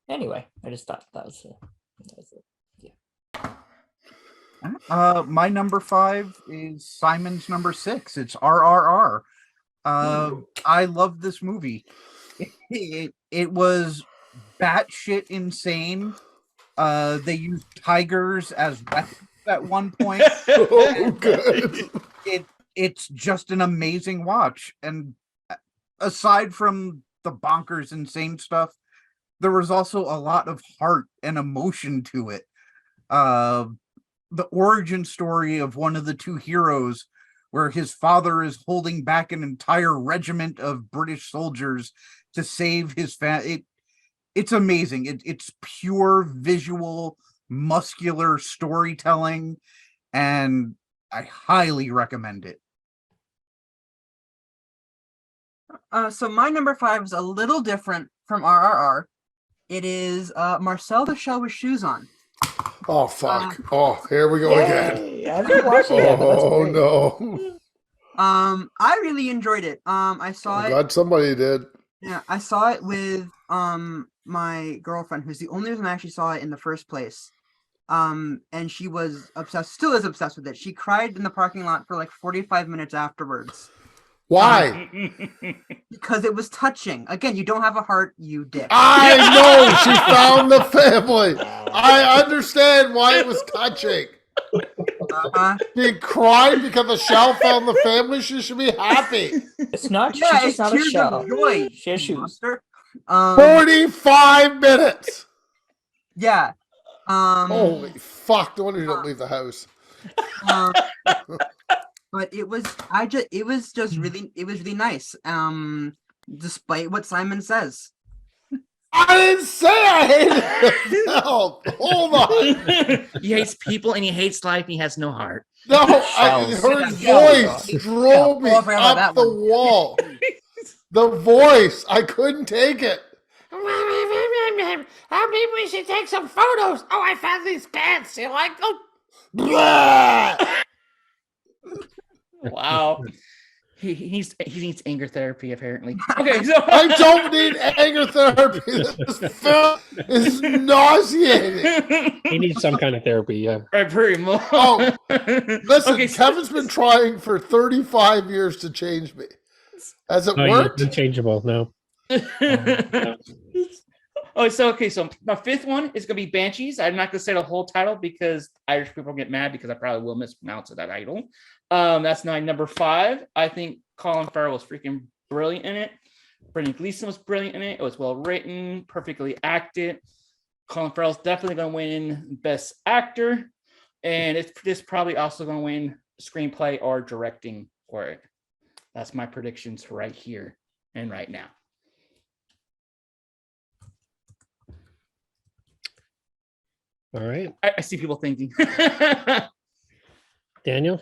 Anyway, I just thought that was it. My number 5 is Simon's number 6. It's RRR. I love this movie. It was batshit insane. They used tigers as weapons at one point. Oh, good. It's just an amazing watch. And aside from the bonkers insane stuff, there was also a lot of heart and emotion to it. The origin story of one of the two heroes, where his father is holding back an entire regiment of British soldiers to save his family. It's amazing. It's pure visual, muscular storytelling, and I highly recommend it. So my number 5 is a little different from RRR. It is Marcel the Shell with Shoes On. Oh, fuck. Here we go again. I haven't watched it yet, but that's Oh, great. no. I really enjoyed it. I saw I'm it. glad somebody did. Yeah, I saw it with my girlfriend, who's the only reason I actually saw it in the first place. And she was obsessed, still is obsessed with it. She cried in the parking lot for like 45 minutes afterwards. Why? Because it was touching. Again, you don't have a heart, you dick. I know she found the family. I understand why it was touching. She cried because the shell found the family. She should be happy. It's not. Yeah, She's it's not a tears shell. of joy. She has shoes. Monster. 45 minutes. Yeah. Holy fuck! No wonder you don't leave the house. But it was really nice. Despite what Simon says. I didn't say I hated it. No, hold on. He hates people and he hates life. And he has no heart. No, Shells. her Shells. voice drove me Oh, I forgot about up that the one. wall. The voice, I couldn't take it. Maybe we should take some photos. Oh, I found these pants. You like them? Blah! Wow. He needs anger therapy, apparently. Okay, so I don't need anger therapy. This film is nauseating. He needs some kind of therapy. Yeah. Right, pretty much. Oh, Listen, Okay, Kevin's been trying for 35 years to change me. Has it No, worked? you're unchangeable. No. So my 5th one is gonna be Banshees. I'm not gonna say the whole title because Irish people get mad because I probably will mispronounce that title. That's my number 5. I think Colin Farrell was freaking brilliant in it. Brendan Gleeson was brilliant in it. It was well written, perfectly acted. Colin Farrell's definitely going to win Best Actor, and it's probably also going to win Screenplay or Directing for it. That's my predictions right here and right now. All right, I see people thinking. Daniel.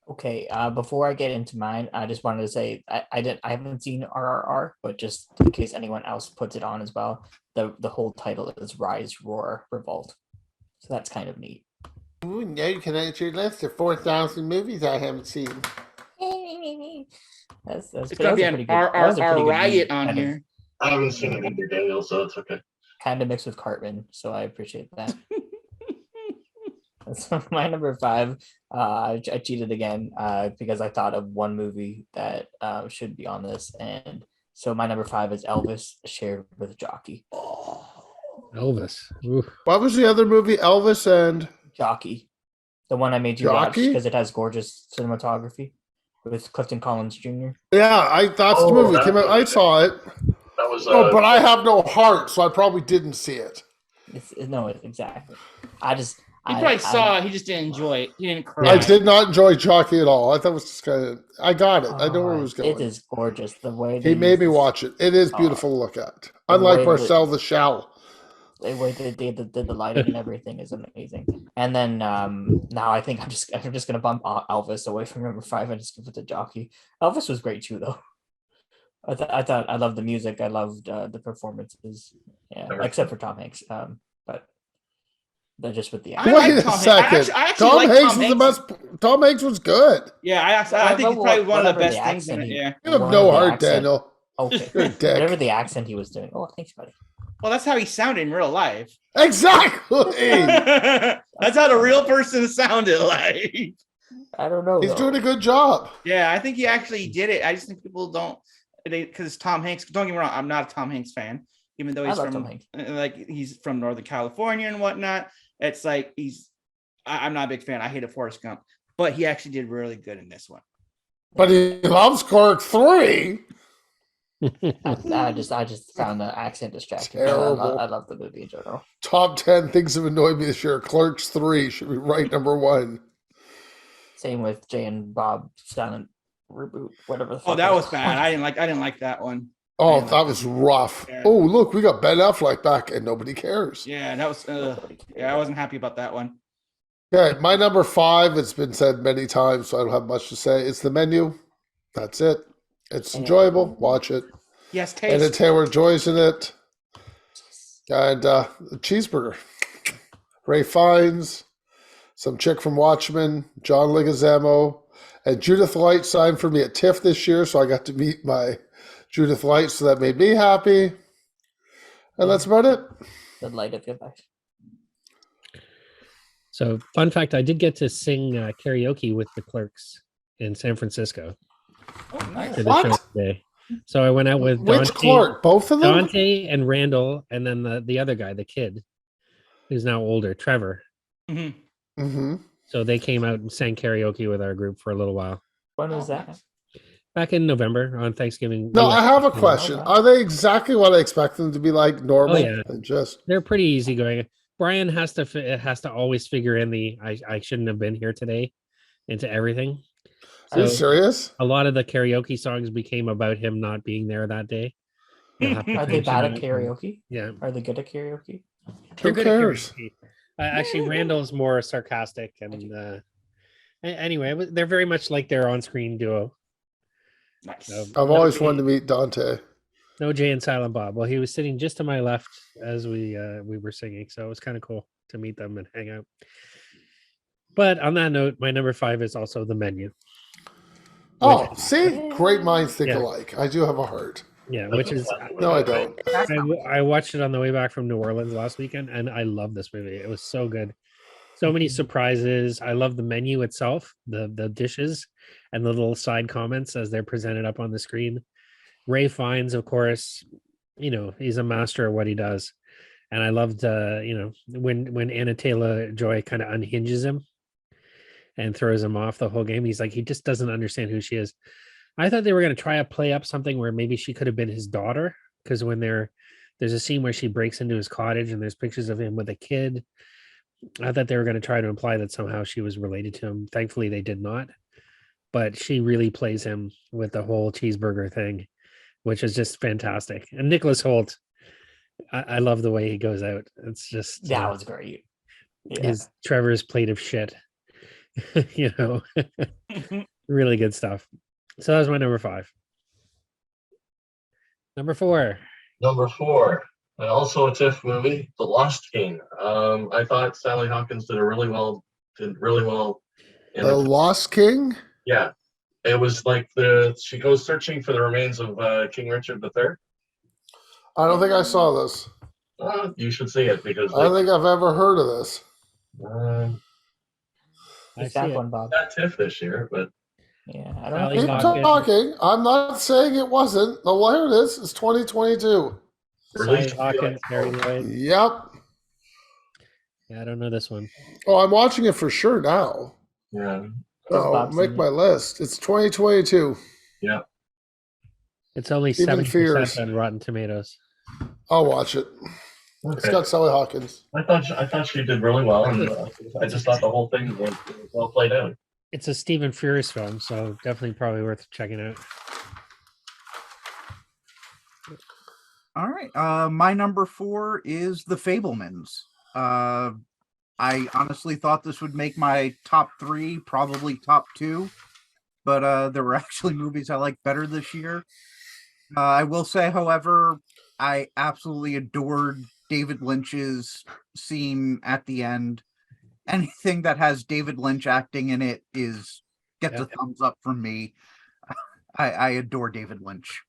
Okay, before I get into mine, I just wanted to say I haven't seen RRR, but just in case anyone else puts it on as well, the whole title is Rise, Roar, Revolt. So that's kind of neat. Ooh, now you can add your list of 4,000 movies I haven't seen. That's It's going to be an RRR riot on here. I haven't seen it either, Daniel, so it's okay. Kind of mixed with Cartman, so I appreciate that. So my number 5, I cheated again because I thought of one movie that should be on this, and so my number 5 is Elvis, shared with Jockey. Elvis. Ooh. What was the other movie? Elvis and Jockey, the one I made you watch Jockey? because it has gorgeous cinematography with Clifton Collins Jr. yeah, that's the movie. It came out. I saw it. That was Oh, but I have no heart, so I probably didn't see it. No, exactly. He probably saw it. He just didn't enjoy it. He didn't cry. I did not enjoy Jockey at all. I thought it was just kind of. I got it. I know where it was going. It is gorgeous. The way He made me watch it. It is beautiful to look at. the Unlike way Marcel the Shell. The way they did the lighting and everything is amazing. And then now I think I'm just gonna bump Elvis away from number 5 and just give it to Jockey. Elvis was great too, though. I thought I loved the music. I loved the performances. Yeah, except for Tom Hanks. But they're just with the I acting. like Wait a Tom Hanks. second. I actually Tom like Hanks Tom was the Hanks. best. Tom Hanks was good. Yeah, I think it's probably one of the Whatever best the things in accent it. he- Yeah. You have One no of the heart, accent- Daniel. Okay, You're a dick. whatever the accent he was doing. Oh, thanks, buddy. Well, that's how he sounded in real life. Exactly. That's how the real person sounded like. I don't know. He's though. doing a good job. Yeah, I think he actually did it. I just think people don't, because Tom Hanks. Don't get me wrong, I'm not a Tom Hanks fan, even though I he's love from Tom Hanks. he's from Northern California and whatnot. It's like I'm not a big fan. I hated Forrest Gump, but he actually did really good in this one. But he loves Cork 3. I just found the accent distracting. Terrible. I love the movie in general. Top 10 things that annoyed me this year. Clerks 3 should be right number 1. Same with Jay and Bob Silent Reboot, whatever. The Oh, fuck that it was bad. I didn't like that one. Oh, that was rough. Yeah. Oh, look, we got Ben Affleck back and nobody cares. Yeah, that was. Yeah, I wasn't happy about that one. Okay, my number 5, it's been said many times, so I don't have much to say. It's The Menu. That's it. It's enjoyable. Watch it. Yes, And taste. Taylor Joy's in it. And the cheeseburger. Ray Fiennes, some chick from Watchmen, John Leguizamo, and Judith Light signed for me at TIFF this year, so I got to meet my Judith Light, so that made me happy. And that's about it. The light of your life. So, fun fact: I did get to sing karaoke with the Clerks in San Francisco Oh, nice. for the What? show today. So I went out with Which Clark? Both of them? Dante and Randall, and then the other guy, the kid, who's now older, Trevor. Mhm. Mm-hmm. So they came out and sang karaoke with our group for a little while When was that? back in November on Thanksgiving. No, I have a Yeah. question. Are they exactly what I expect them to be like normal? Oh, yeah. And just They're pretty easygoing. Brian has to always figure in the I shouldn't have been here today into everything. are you So serious? a lot of the karaoke songs became about him not being there that day. He'll have to Are they mention bad at it. karaoke? Yeah, Are they good at karaoke? they're Who good cares? at karaoke. Actually, Randall's more sarcastic, and anyway, they're very much like their on-screen duo. Nice. I've always wanted to meet Dante. No Jay and Silent Bob. Well, he was sitting just to my left as we were singing, so it was kind of cool to meet them and hang out. But on that note, my number 5 is also The Menu. Oh, see? Great minds think Yeah. alike. I do have a heart. Yeah, which is No, I don't. I watched it on the way back from New Orleans last weekend, and I love this movie. It was so good. So many surprises. I love the menu itself, the dishes, and the little side comments as they're presented up on the screen. Ray Fiennes, of course, he's a master of what he does. And I loved, when Anna Taylor-Joy kind of unhinges him and throws him off the whole game. He's like, he just doesn't understand who she is. I thought they were going to try to play up something where maybe she could have been his daughter, because when they're There's a scene where she breaks into his cottage and there's pictures of him with a kid. I thought they were going to try to imply that somehow she was related to him. Thankfully, they did not. But she really plays him with the whole cheeseburger thing, which is just fantastic. And Nicholas Holt, I love the way he goes out. It's just That was great. Yeah. his Trevor's plate of shit. You know, really good stuff. So that was my number 5. Number 4. Number 4, and also a TIFF movie, The Lost King. I thought Sally Hawkins did really well. In The it. Lost King? Yeah, it was like she goes searching for the remains of King Richard III. I don't think I saw this. You should see it because I don't think I've ever heard of this. I It's see that it. one, Bob. not TIFF this year, but Yeah, I don't Sally know. Keep Hawkins. talking. I'm not saying it wasn't. No, here it is. It's 2022. Sally released Hawkins, Harry Lloyd. Yep. Yeah, I don't know this one. Oh, I'm watching it for sure now. yeah, Oh, Bob's make seen my it. list. It's 2022. yeah. It's only Stephen 70% Frears. on Rotten Tomatoes. I'll watch it. It's Okay. got Sally Hawkins. I thought she did really well, and I just thought the whole thing was well played out. It's a Stephen Frears film, so definitely probably worth checking out. All right. My number 4 is The Fablemans. I honestly thought this would make my top 3, probably top 2, but there were actually movies I liked better this year. I will say, however, I absolutely adored David Lynch's scene at the end. Anything that has David Lynch acting in it gets Yeah. a thumbs up from me. I adore David Lynch.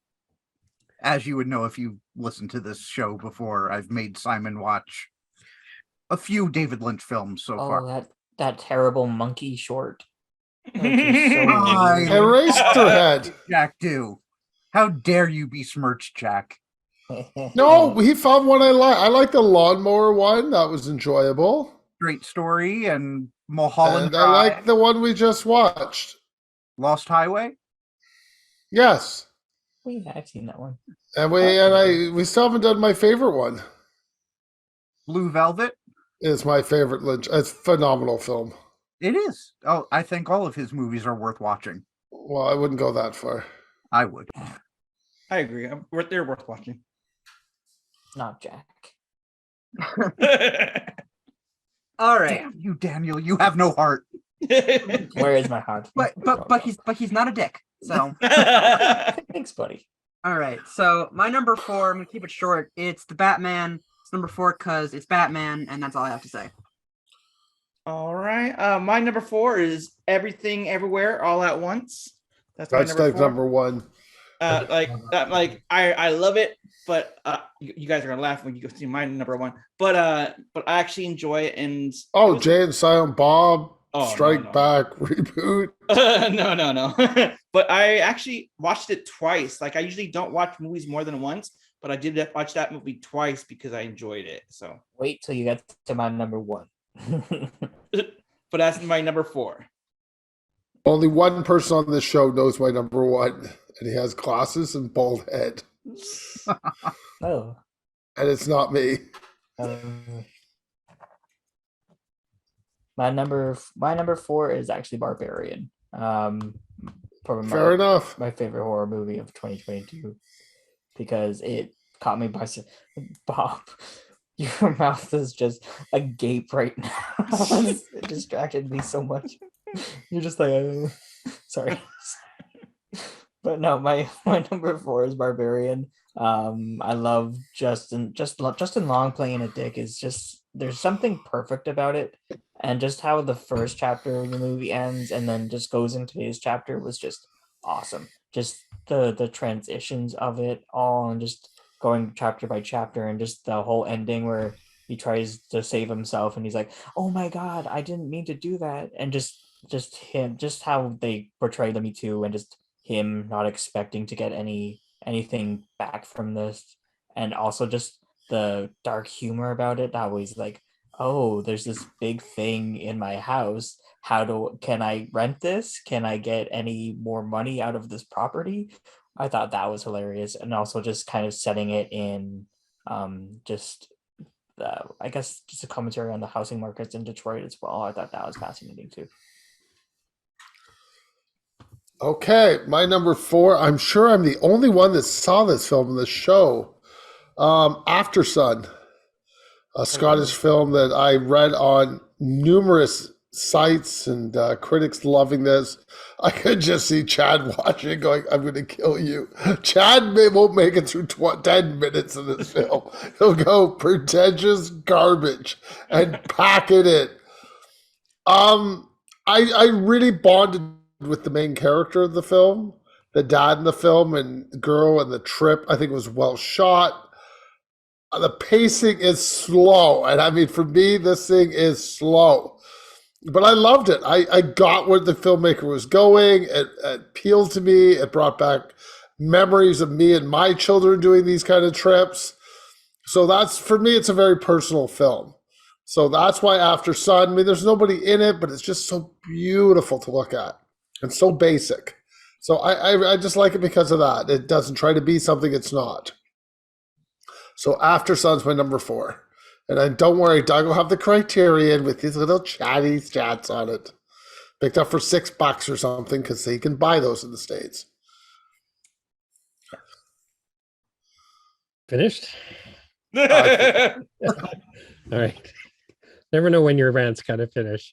As you would know if you listened to this show before, I've made Simon watch a few David Lynch films so Oh, far. that terrible monkey short. That was just so I- weird. Eraserhead. Jack, do. How dare you besmirch Jack? No, he found one I like. I like the lawnmower one. That was enjoyable. Great Story and Mulholland And I Drive, like the one we just watched. Lost Highway. Yes. Yeah, I've seen that one. And we still haven't done my favorite one. Blue Velvet. It's my favorite Lynch. It's a phenomenal film. It is. Oh, I think all of his movies are worth watching. Well, I wouldn't go that far. I would. I agree. They're worth watching. Not Jack. All right, Damn you, Daniel. You have no heart. Where is my heart? but he's not a dick. So Thanks, buddy. all right. So my number 4, I'm gonna keep it short. It's the Batman. It's number 4 because it's Batman, and that's all I have to say. All right. My number 4 is Everything Everywhere All at Once. That's my That's number like 4. number 1. I love it, but you guys are gonna laugh when you go see my number 1. But I actually enjoy it. And Oh, Jay and Silent Bob, Oh, Strike no. Back, reboot. no. But I actually watched it twice. Like I usually don't watch movies more than once, but I did watch that movie twice because I enjoyed it. So, Wait till you get to my number 1. but that's my number 4. Only one person on this show knows my number 1, and he has glasses and bald head, Oh. and it's not me. My number 4 is actually Barbarian. Probably Fair enough. my favorite horror movie of 2022 because it caught me by Bob. Your mouth is just agape right now. It distracted me so much. You're just like, sorry. But no, my number 4 is Barbarian. I love Justin Long playing a dick is just there's something perfect about it, and just how the first chapter of the movie ends and then just goes into today's chapter was just awesome. Just the transitions of it all and just going chapter by chapter and just the whole ending where he tries to save himself and he's like, oh my god, I didn't mean to do that, and just how they portray the Me Too and just him not expecting to get anything back from this, and also just the dark humor about it. That was like, oh, there's this big thing in my house. Can I rent this? Can I get any more money out of this property? I thought that was hilarious, and also just kind of setting it in Just I guess just a commentary on the housing markets in Detroit as well. I thought that was fascinating too. Okay, my number 4. I'm sure I'm the only one that saw this film in the show. After Sun, a Scottish film that I read on numerous sites and critics loving this. I could just see Chad watching, going, "I'm going to kill you." Won't make it through 10 minutes of this film. He'll go pretentious garbage and pack it in. I really bonded with the main character of the film, the dad in the film, and the girl, and the trip. I think it was well shot. The pacing is slow, and I mean, for me, this thing is slow, but I loved it. I got where the filmmaker was going. It appealed to me. It brought back memories of me and my children doing these kind of trips. So that's, for me, it's a very personal film. So that's why After Sun, I mean, there's nobody in it, but it's just so beautiful to look at and so basic. So I just like it because of that. It doesn't try to be something it's not. So After Sun's my number 4. And then don't worry, Doug will have the Criterion with these little chatty chats on it. Picked up for $6 or something, because he can buy those in the States. Finished? All right. Never know when your rant's kind of finish.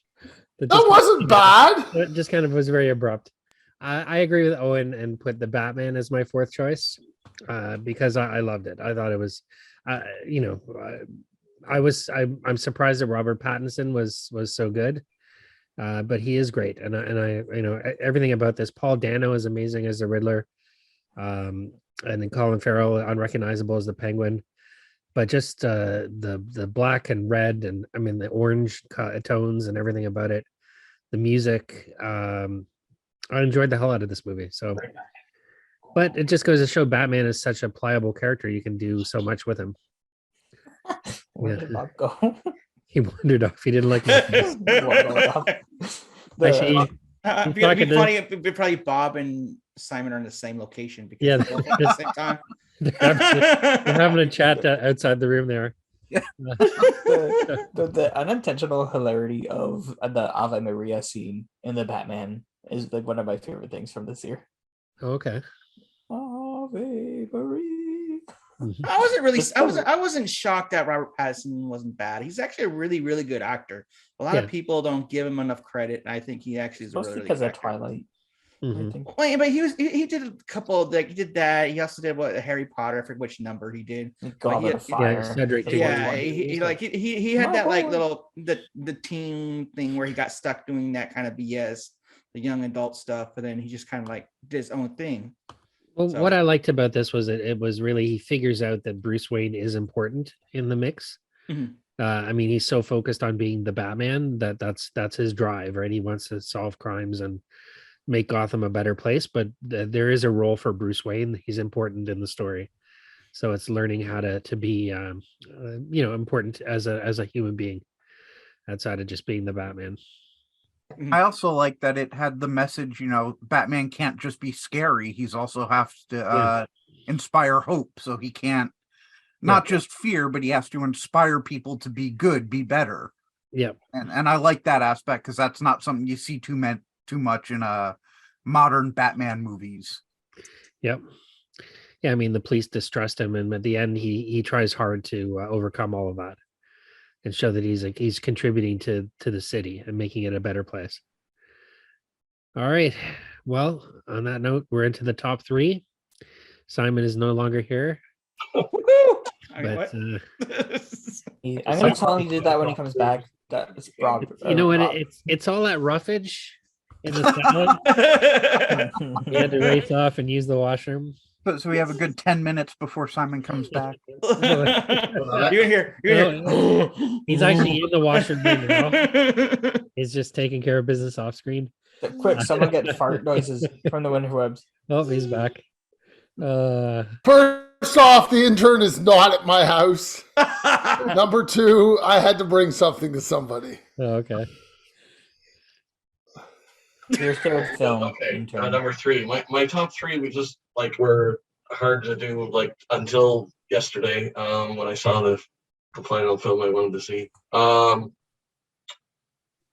That wasn't bad. It just kind of was very abrupt. I agree with Owen and put the Batman as my 4th choice because I loved it. I thought it was, I'm surprised that Robert Pattinson was so good, but he is great, and I everything about this. Paul Dano is amazing as the Riddler, and then Colin Farrell unrecognizable as the Penguin, but just the black and red, and I mean the orange tones and everything about it, the music. I enjoyed the hell out of this movie. So, but it just goes to show Batman is such a pliable character. You can do so much with him. Where did Bob go? He wandered off. He didn't like Actually, It'd be funny if probably Bob and Simon are in the same location because Yeah, they're both at the same time. they're having a chat outside the room there. the unintentional hilarity of the Ave Maria scene in the Batman is like one of my favorite things from this year. Okay. Ave Maria. I wasn't shocked that Robert Pattinson wasn't bad. He's actually a really, really good actor. A lot of people don't give him enough credit, and I think he actually is a really, because really of good actor. Twilight. Mhm. I think. Well, yeah, but he did a couple, like he did that. He also did what Harry Potter. I forget which number he did. Goblet of Fire. Cedric Diggory. Yeah, he had that like little the teen thing where he got stuck doing that kind of BS, the young adult stuff, and then he just kind of like did his own thing. Well, So- what I liked about this was it was really, he figures out that Bruce Wayne is important in the mix. Mhm. I mean, he's so focused on being the Batman that's his drive, right? He wants to solve crimes and make Gotham a better place, but there is a role for Bruce Wayne. He's important in the story. So it's learning how to be, important as a human being outside of just being the Batman. I also like that it had the message, Batman can't just be scary. He's also has to inspire hope. So he can't not just fear, but he has to inspire people to be good, be better. Yeah. And I like that aspect because that's not something you see too much in modern Batman movies. Yep. Yeah, I mean, the police distrust him, and at the end, he tries hard to overcome all of that and show that he's contributing to the city and making it a better place. All right. Well, on that note, we're into the top 3. Simon is no longer here, but I'm gonna tell him to do that when he comes back. That's Rob. you know what? It's all that roughage in the salad. He had to race off and use the washroom. So we have a good 10 minutes before Simon comes back. You're here. He's actually in the washroom right now. He's just taking care of business off screen. Quick, someone get fart noises from the interwebs. Oh, he's back. First off, the intern is not at my house. Number 2, I had to bring something to somebody. Oh, okay. Your third film. Okay, number 3. My top 3 we just were hard to do until yesterday when I saw the final film I wanted to see.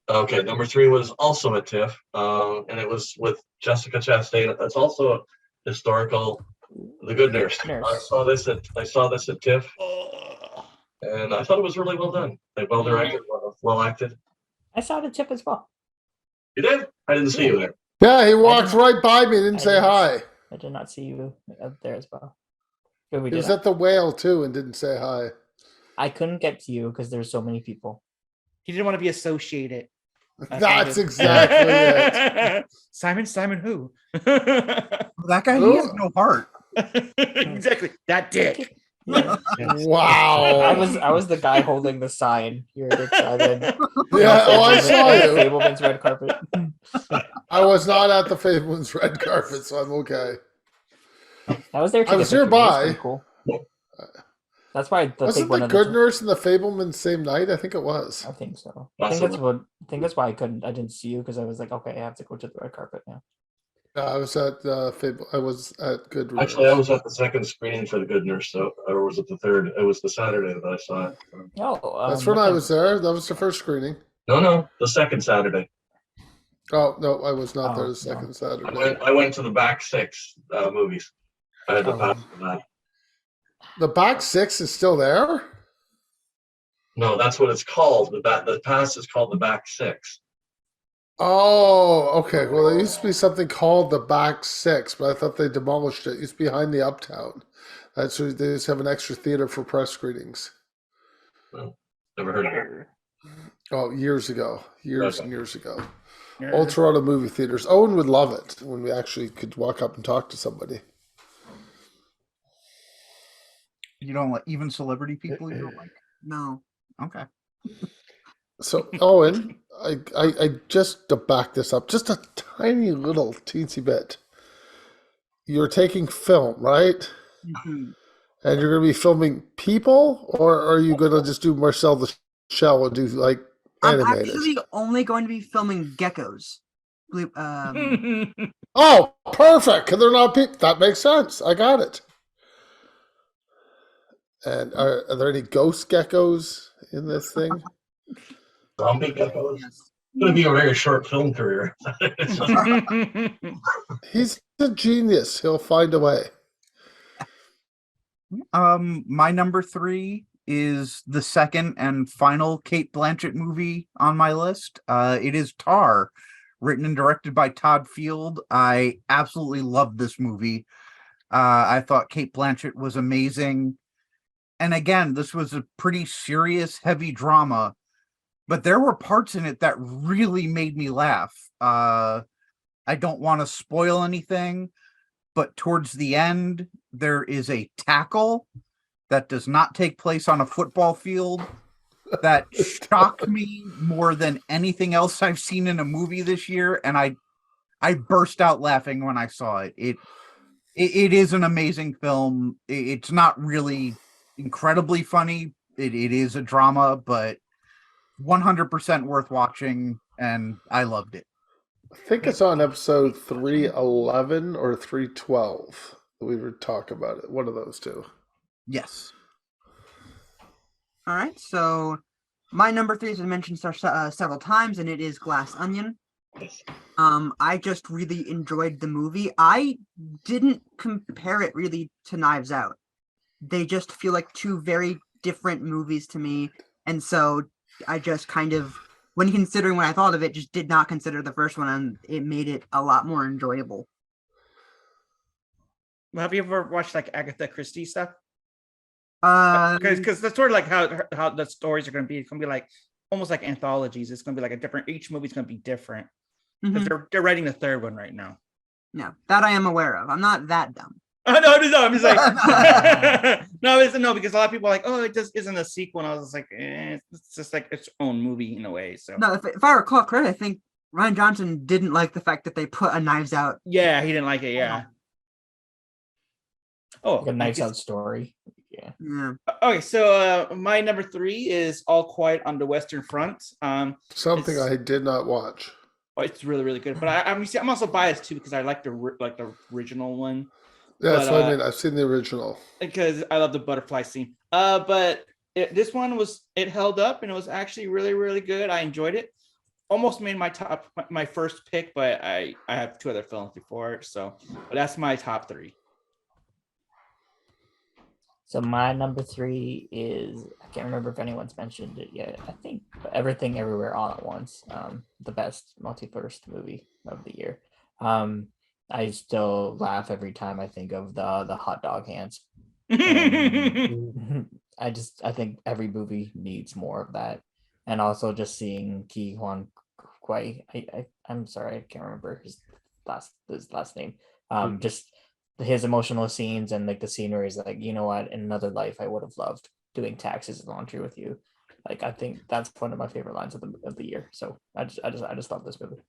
Okay, number 3 was also a TIFF, and it was with Jessica Chastain. That's also a historical, The Good Nurse. I saw this at TIFF, and I thought it was really well done. Like, well directed, well acted. I saw the tip as well. You did? I didn't see you there. Yeah, he walked right by me and didn't say hi. I did not see you up there as well. But we He was did. at the whale too and didn't say hi. I couldn't get to you because there's so many people. He didn't want to be associated. That's exactly it. Simon who? That guy, he has no heart. Exactly. That dick. Wow. I was the guy holding the sign. You're Dick Simon. Yeah, oh, I saw you. Fableman's red carpet. I was not at the Fableman's red carpet, so I'm okay. I was there. I was to get pictures. It nearby. pretty cool. That's why the Wasn't one the of Good Nurse and the Fableman same night? I think it was. I think so. Possibly. I think that's why I didn't see you because I was like, okay, I have to go to the red carpet now. I was at Fable. I was at Good Nurse. Actually, I was at the second screening for The Good Nurse, so or was it the third? It was the Saturday that I saw it. Oh, That's when I was there. That was the first screening. No, the second Saturday. Oh no, I was not there Oh, the second no. Saturday. I went to the back 6 movies. I had to Oh. pass for that. The back 6 is still there. No, that's what it's called. The pass is called the back 6. Oh, okay. Well, there used to be something called the back 6, but I thought they demolished it. It used to be behind the Uptown. That's where they used to have an extra theater for press screenings. Well, never heard of it. Oh, years ago, years Okay. and years ago. Old Toronto movie theaters. Owen would love it when we actually could walk up and talk to somebody. You don't like even celebrity people. You don't like. No. Okay. So, Owen, I just to back this up, just a tiny little teensy bit. You're taking film, right? Mhm. And you're going to be filming people, or are you going to just do Marcel the Shell and do like I'm animated? actually only going to be filming geckos. Oh, perfect! Because they're not people. That makes sense. I got it. And are there any ghost geckos in this thing? Zombie geckos. Yes. It's going to be a very short film career. He's a genius. He'll find a way. My number 3 is the second and final Kate Blanchett movie on my list. It is Tar, written and directed by Todd Field. I absolutely loved this movie. I thought Kate Blanchett was amazing. And again, this was a pretty serious, heavy drama, but there were parts in it that really made me laugh. I don't want to spoil anything, but towards the end, there is a tackle that does not take place on a football field that shocked me more than anything else I've seen in a movie this year, and I burst out laughing when I saw it. It is an amazing film. It's not really incredibly funny. It is a drama, but 100% worth watching, and I loved it. I think it's on episode 311 or 312 that we were talking about it. One of those two. Yes. All right. So my number 3 has been mentioned several times, and it is Glass Onion. I just really enjoyed the movie. I didn't compare it really to Knives Out. They just feel like two very different movies to me, and so I just kind of, when considering what I thought of it, just did not consider the first one, and it made it a lot more enjoyable. Well, have you ever watched like Agatha Christie stuff? Because Because that's sort of like how the stories are going to be. It's going to be like almost like anthologies. It's going to be like a different. Each movie's going to be different because they're writing the third one right now. yeah, that I am aware of. I'm not that dumb. Oh, no, I'm just like no, because a lot of people are like, oh, it just isn't a sequel. And I was just like, it's just like its own movie in a way. So No, if I recall correctly, I think Ryan Johnson didn't like the fact that they put a Knives Out. yeah, he didn't like it. Yeah. Oh, Like a Knives Out story. Yeah. Yeah. Okay, so my number 3 is All Quiet on the Western Front. Something It's- I did not watch. It's really, really good. But I'm also biased too because I like the original one. Yeah, that's But, what I mean. I've seen the original. because I love the butterfly scene. This one it held up and it was actually really, really good. I enjoyed it. Almost made my first pick, but I have two other films before it. So, but that's my top three. So my number 3 is, I can't remember if anyone's mentioned it yet. I think Everything Everywhere All at Once, the best multiverse movie of the year. I still laugh every time I think of the hot dog hands. And I think every movie needs more of that. And also just seeing Ki Hwan Kwai, I'm sorry, I can't remember his last name. Just his emotional scenes and like the scenery is like, you know what, in another life I would have loved doing taxes and laundry with you. Like, I think that's one of my favorite lines of the year. So I just love this movie.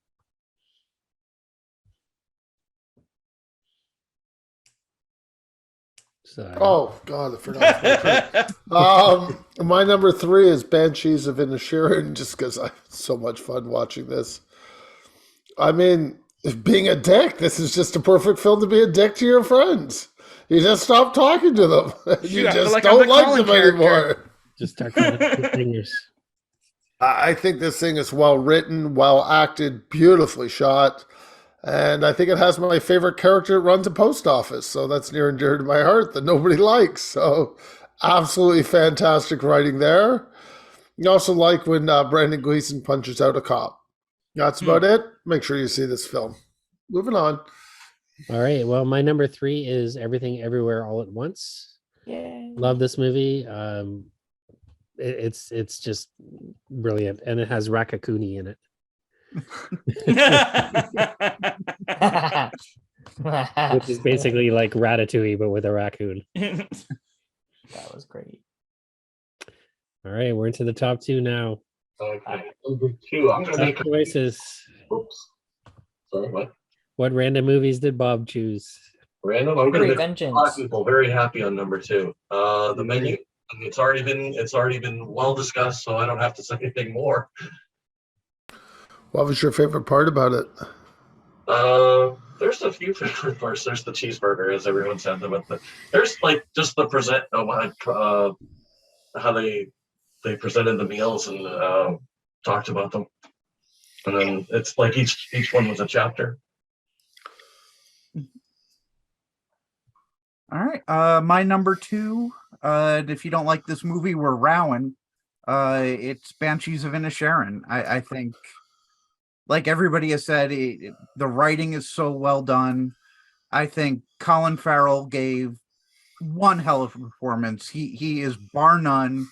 So, Oh God, I forgot. My number 3 is Banshees of Inisherin, just because I had so much fun watching this. I mean, being a dick, this is just a perfect film to be a dick to your friends. You just stop talking to them. You Shoot, I feel just like I'm don't the like Colin them character. anymore. just start clicking your fingers. I think this thing is well written, well acted, beautifully shot. And I think it has my favorite character that runs a post office. So that's near and dear to my heart that nobody likes. So absolutely fantastic writing there. You also like when Brandon Gleeson punches out a cop. That's about it. Make sure you see this film. Moving on. All right. Well, my number 3 is Everything Everywhere All at Once. Yeah. Love this movie. It's just brilliant, and it has Rakakuni in it. Which is basically like Ratatouille, but with a raccoon. That was great. All right, we're into the top 2 now. Okay. Number 2. I'm gonna Top make. choices. Oops. Sorry, what? What random movies did Bob choose? Random. I'm gonna Great make a lot of vengeance. people very happy on number 2. The menu. It's already been well discussed, so I don't have to say anything more. What was your favorite part about it? There's a few favorite parts. There's the cheeseburger, as everyone said, but there's like just the how they presented the meals and talked about them, and then it's like each one was a chapter. All right. My number 2. If you don't like this movie, we're rowing. It's Banshees of Inisherin. I think, like everybody has said, the writing is so well done. I think Colin Farrell gave one hell of a performance. He is bar none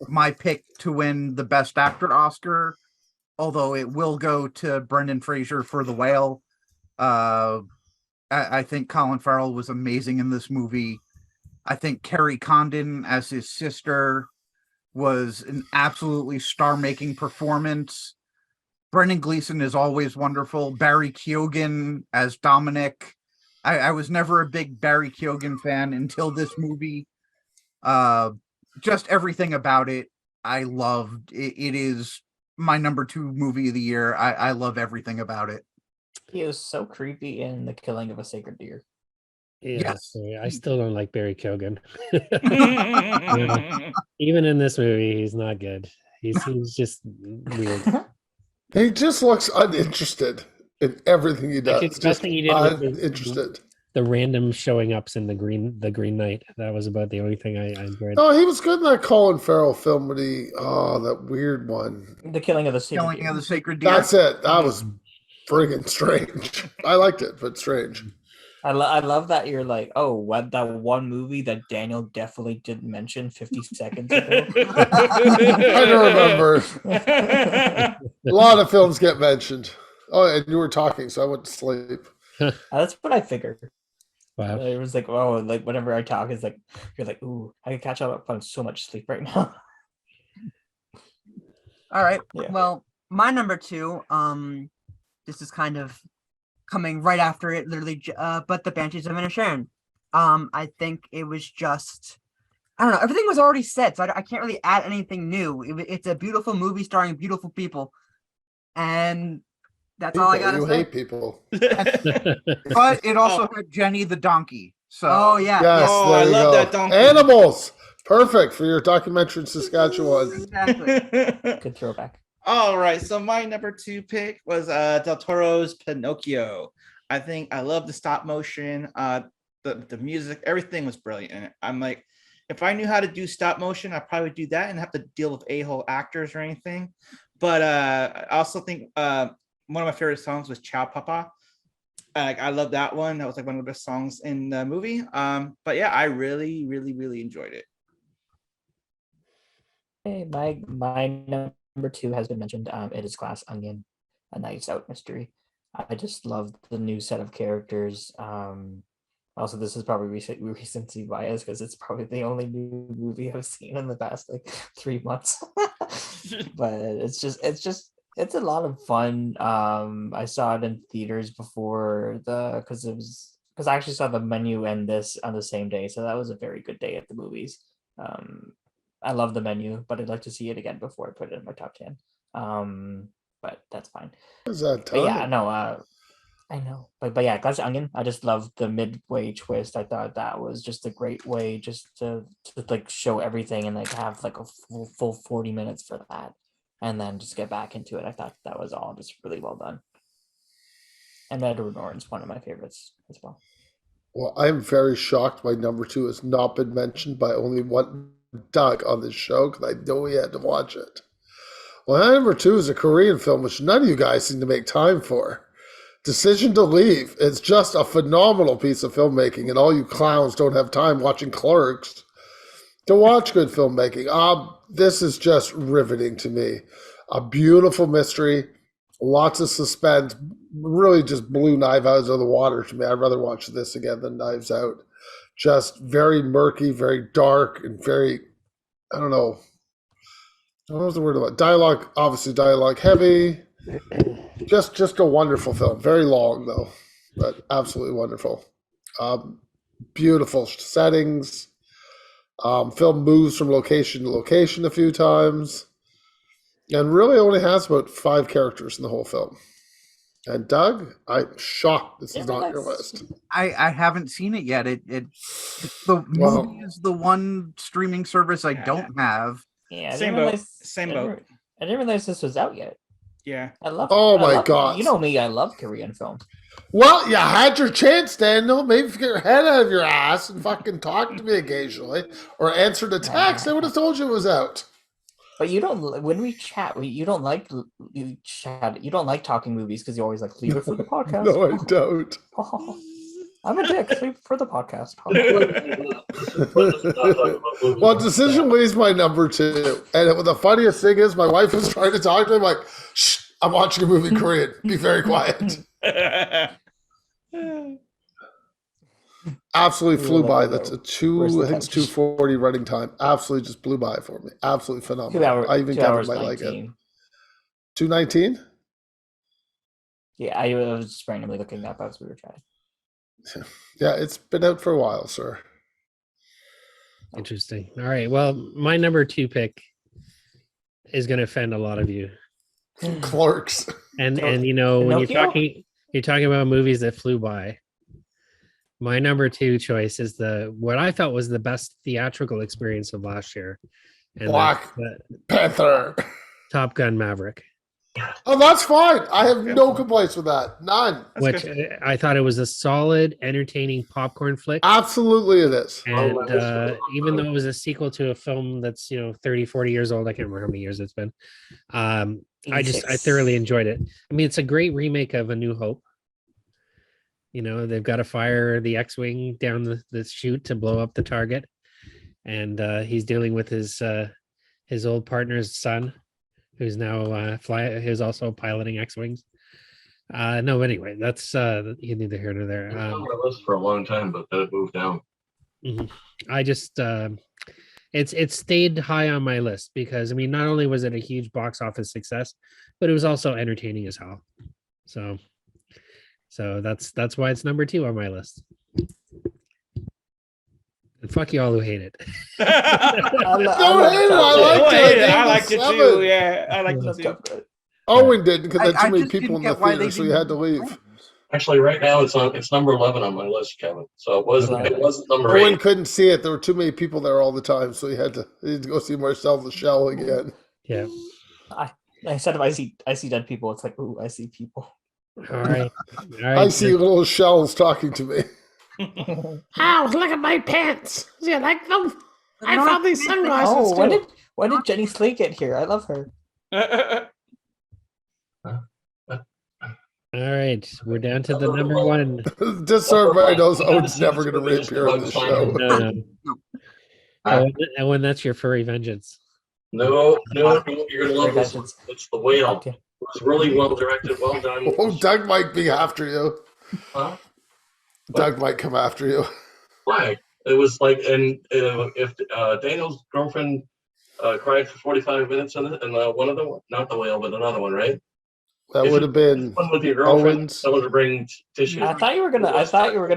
my pick to win the Best Actor Oscar, although it will go to Brendan Fraser for The Whale. I think Colin Farrell was amazing in this movie. I think Kerry Condon as his sister was an absolutely star-making performance. Brendan Gleeson is always wonderful. Barry Keoghan as Dominic. I was never a big Barry Keoghan fan until this movie. Just everything about it, I loved. It is my number 2 movie of the year. I love everything about it. He was so creepy in The Killing of a Sacred Deer. Yeah, Yes. sorry, I still don't like Barry Keoghan. Even in this movie, he's not good. He's just weird. He just looks uninterested in everything he does. Like, it's Just nothing he did with uninterested. the random showing ups in the Green Knight. That was about the only thing I enjoyed. Oh, he was good in that Colin Farrell film when that weird one. The Killing of the Sacred Killing Deer. of the Sacred Deer. That's it. That was friggin' strange. I liked it, but strange. I love that you're like, oh, what, that one movie that Daniel definitely didn't mention 50 seconds ago. I don't remember. A lot of films get mentioned. Oh, and you were talking, so I went to sleep. That's what I figured. Wow. It was like, oh, like whenever I talk, it's like you're like, ooh, I can catch up on so much sleep right now. All right. Yeah. Well, my number 2, this is kind of coming right after it, literally, but the Banshees of Inisherin. I think it was just, I don't know, everything was already said, so I can't really add anything new. It's a beautiful movie starring beautiful people, and that's all I gotta You say. hate people. But it also had Jenny the donkey. So Oh yeah. Yes, Oh, there I you love go. that donkey. Animals. Perfect for your documentary in Saskatchewan. Exactly. Good throwback. All right, so my number 2 pick was Del Toro's Pinocchio. I think I love the stop motion, the music, everything was brilliant in it. I'm like, if I knew how to do stop motion, I'd probably do that and have to deal with a-hole actors or anything. But I also think one of my favorite songs was Ciao Papa. I love that one. That was like one of the best songs in the movie. But yeah, I really, really, really enjoyed it. Hey, my number 2 has been mentioned. It is Glass Onion, A Knives Out mystery. I just love the new set of characters. Also, this is probably recency bias because it's probably the only new movie I've seen in the past like 3 months. But it's a lot of fun. I saw it in theaters before because I actually saw the menu and this on the same day, so that was a very good day at the movies. I love the menu, but I'd like to see it again before I put it in my top 10. But that's fine. What is that But yeah, time? no, I know. But yeah, Glass Onion, I just love the midway twist. I thought that was just a great way just to like show everything and like have like a full 40 minutes for that. And then just get back into it. I thought that was all just really well done. And Edward Norton's one of my favorites as well. Well, I'm very shocked my number 2 has not been mentioned by only one Doug on this show because I know he had to watch it. Well, my number 2 is a Korean film, which none of you guys seem to make time for. Decision to Leave. It's just a phenomenal piece of filmmaking, and all you clowns don't have time watching Clerks to watch good filmmaking. This is just riveting to me. A beautiful mystery, lots of suspense, really just blew Knives Out of the water to me. I'd rather watch this again than Knives Out. Just very murky, very dark, and very, I don't know. What was the word about dialogue? Obviously, dialogue heavy. Just a wonderful film. Very long though, but absolutely wonderful. Beautiful settings. Film moves from location to location a few times, and really only has about 5 characters in the whole film. And Doug, I'm shocked this is not your list. I haven't seen it yet. It's the Wow. movie is the one streaming service I don't have. Yeah, I Same didn't boat. realize- Same I didn't boat. re- I didn't realize this was out yet. Yeah. I love. Oh I my love- God. You know me, I love Korean film. Well, you had your chance, Daniel. Maybe get your head out of your ass and fucking talk to me occasionally, or answer the text. I would have told you it was out. But you don't. When we chat, you don't like you chat. You don't like talking movies because you always like leave it for the podcast. No, I don't. Oh, I'm a dick. Leave it for the podcast. Well, Decision Leaves my number 2. And the funniest thing is, my wife was trying to talk to me. I'm like, shh, I'm watching a movie in Korean. Be very quiet. Absolutely flew by. That's a Where's I the think it's couch? 2:40 running time. Absolutely just blew by for me. Absolutely phenomenal. 2 hours. I even 2 Kevin hours might like it. 19. 2:19? Yeah, I was just randomly looking up as we were chatting. Yeah, it's been out for a while, sir. Interesting. All right. Well, my number 2 pick is going to offend a lot of you. Clerks. And So, and you know, when Pinocchio? you're talking about movies that flew by. My number 2 choice is what I felt was the best theatrical experience of last year. And Black that's Panther. Top Gun Maverick, Oh, that's fine. I have no complaints with that. None. That's which good. I thought it was a solid, entertaining popcorn flick. Absolutely it is. And even though it was a sequel to a film that's 30 40 years old, I can't remember how many years it's been. I 86. thoroughly enjoyed it. I mean, it's a great remake of A New Hope. They've got to fire the X-wing down the chute to blow up the target, and he's dealing with his old partner's son, who's now who's also piloting X-wings. No, but anyway, that's neither here nor there. It was on my list for a long time, but then it moved down. I just it stayed high on my list because I mean, not only was it a huge box office success, but it was also entertaining as hell. So that's why it's number 2 on my list. And fuck you all who hate it. Don't hate it. I liked it. I liked it too. Seven. Yeah, I liked it too. Owen didn't because there I had too many just people in didn't the get why theater, they so you had to didn't leave. Actually, right now it's number 11 on my list, Kevin. So it wasn't number Owen 8. couldn't see it. There were too many people there all the time, so he had to go see Marcel the Shell again. Yeah. Instead of I see dead people, it's like, ooh, I see people. All right. All right. I see little shells talking to me. Ow, look at my pants. Do you like them? I No, found these it's- sunglasses Oh, too. when did Jenny Slate get here? I love her. All right. We're down to the number one. Just so everybody knows, Owen's never going to reappear on the show. No. Uh, Owen, that's your furry vengeance. No, you're gonna love this. Vengeance. It's The Whale. Okay. It was really well directed, well done. Oh, Doug might be after you. Huh? Doug might come after you. Why? It was like, and if Daniel's girlfriend cried for 45 minutes in it, and one of them, not The Whale, but another one, right? That If would have been One with your girlfriend, Owens. someone to bring tissue. I thought you were gonna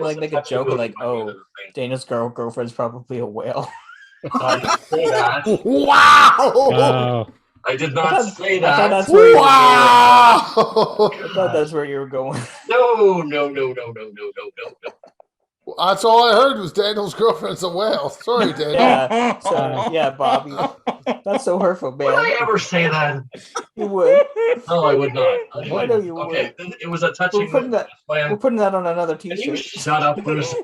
like make a joke of like, oh, I Dana's girlfriend's probably a whale. didn't say that. Wow! Oh, I did I not thought- say I thought that. that's where you were going. Wow! I thought that's where you were going. No. That's all I heard was Daniel's girlfriend's a whale. Sorry, Daniel. Yeah. So yeah, Bobby. That's so hurtful, Would I man. ever say that? You would. No, I would not. Why do you Okay, it was a touching. We're putting that- plan. We're putting that on another Can you T-shirt. shut up, Bruce?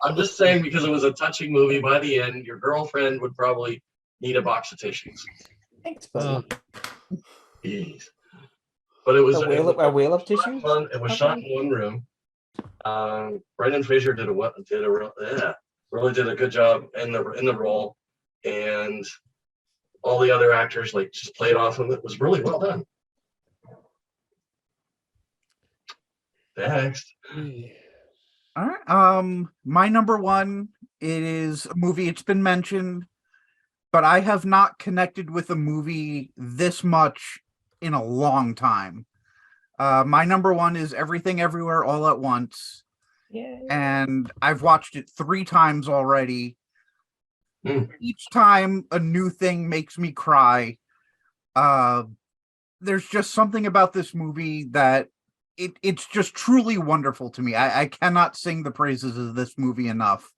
I'm just saying because it was a touching movie. By the end, your girlfriend would probably need a box of tissues. Thanks, buddy. Jeez. But it was A whale of tissue. It was shot in one room. Brendan Fraser really did a good job in the role, and all the other actors like just played off him. It was really well done. Next. All right. My number one is a movie. It's been mentioned, but I have not connected with a movie this much in a long time. My number one is Everything Everywhere All at Once, Yeah. and I've watched it 3 times already. Each time a new thing makes me cry. There's just something about this movie that it's just truly wonderful to me. I cannot sing the praises of this movie enough.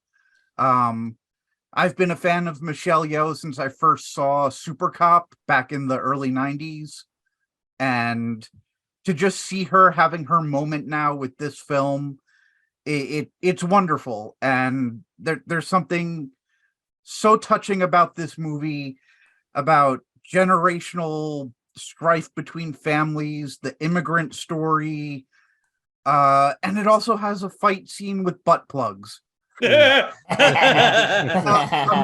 I've been a fan of Michelle Yeoh since I first saw Super Cop back in the early 90s. And to just see her having her moment now with this film, it's wonderful. And there's something so touching about this movie, about generational strife between families, the immigrant story, and it also has a fight scene with butt plugs. A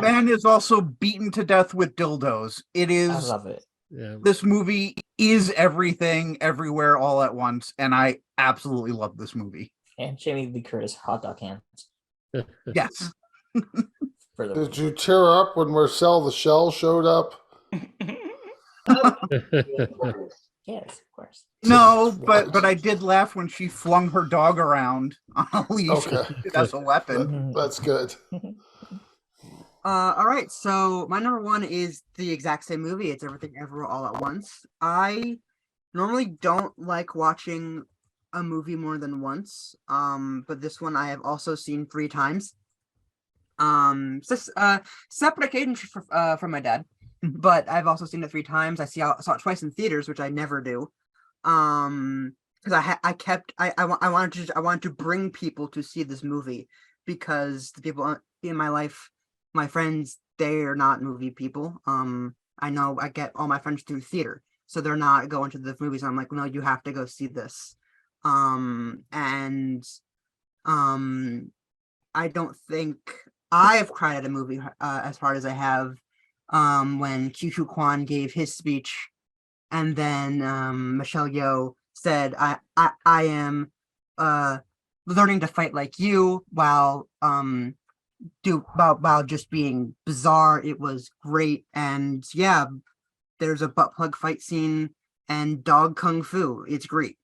man is also beaten to death with dildos. It I is love it. yeah. this movie is Everything Everywhere All at Once, and I absolutely love this movie. And Jamie Lee Curtis hot dog hands. Yes. For the Did you tear up when Marcel the Shell showed up? yes, of course. No, but I did laugh when she flung her dog around on a leash Okay. as a weapon. That's good. All right, so my number one is the exact same movie. It's Everything Everywhere All at Once. I normally don't like watching a movie more than once, but this one I have also seen 3 times. Separate occasions from my dad, but I've also seen it 3 times. I saw it twice in theaters, which I never do. Because I wanted to bring people to see this movie, because the people in my life, my friends, they are not movie people. I know I get all my friends through theater, so they're not going to the movies. I'm like, no, you have to go see this. I don't think I have cried at a movie as hard as I have when Q Kwan gave his speech, and then Michelle Yeoh said, I am learning to fight like you, while just being bizarre. It was great. And yeah, there's a butt plug fight scene and dog kung fu. It's great.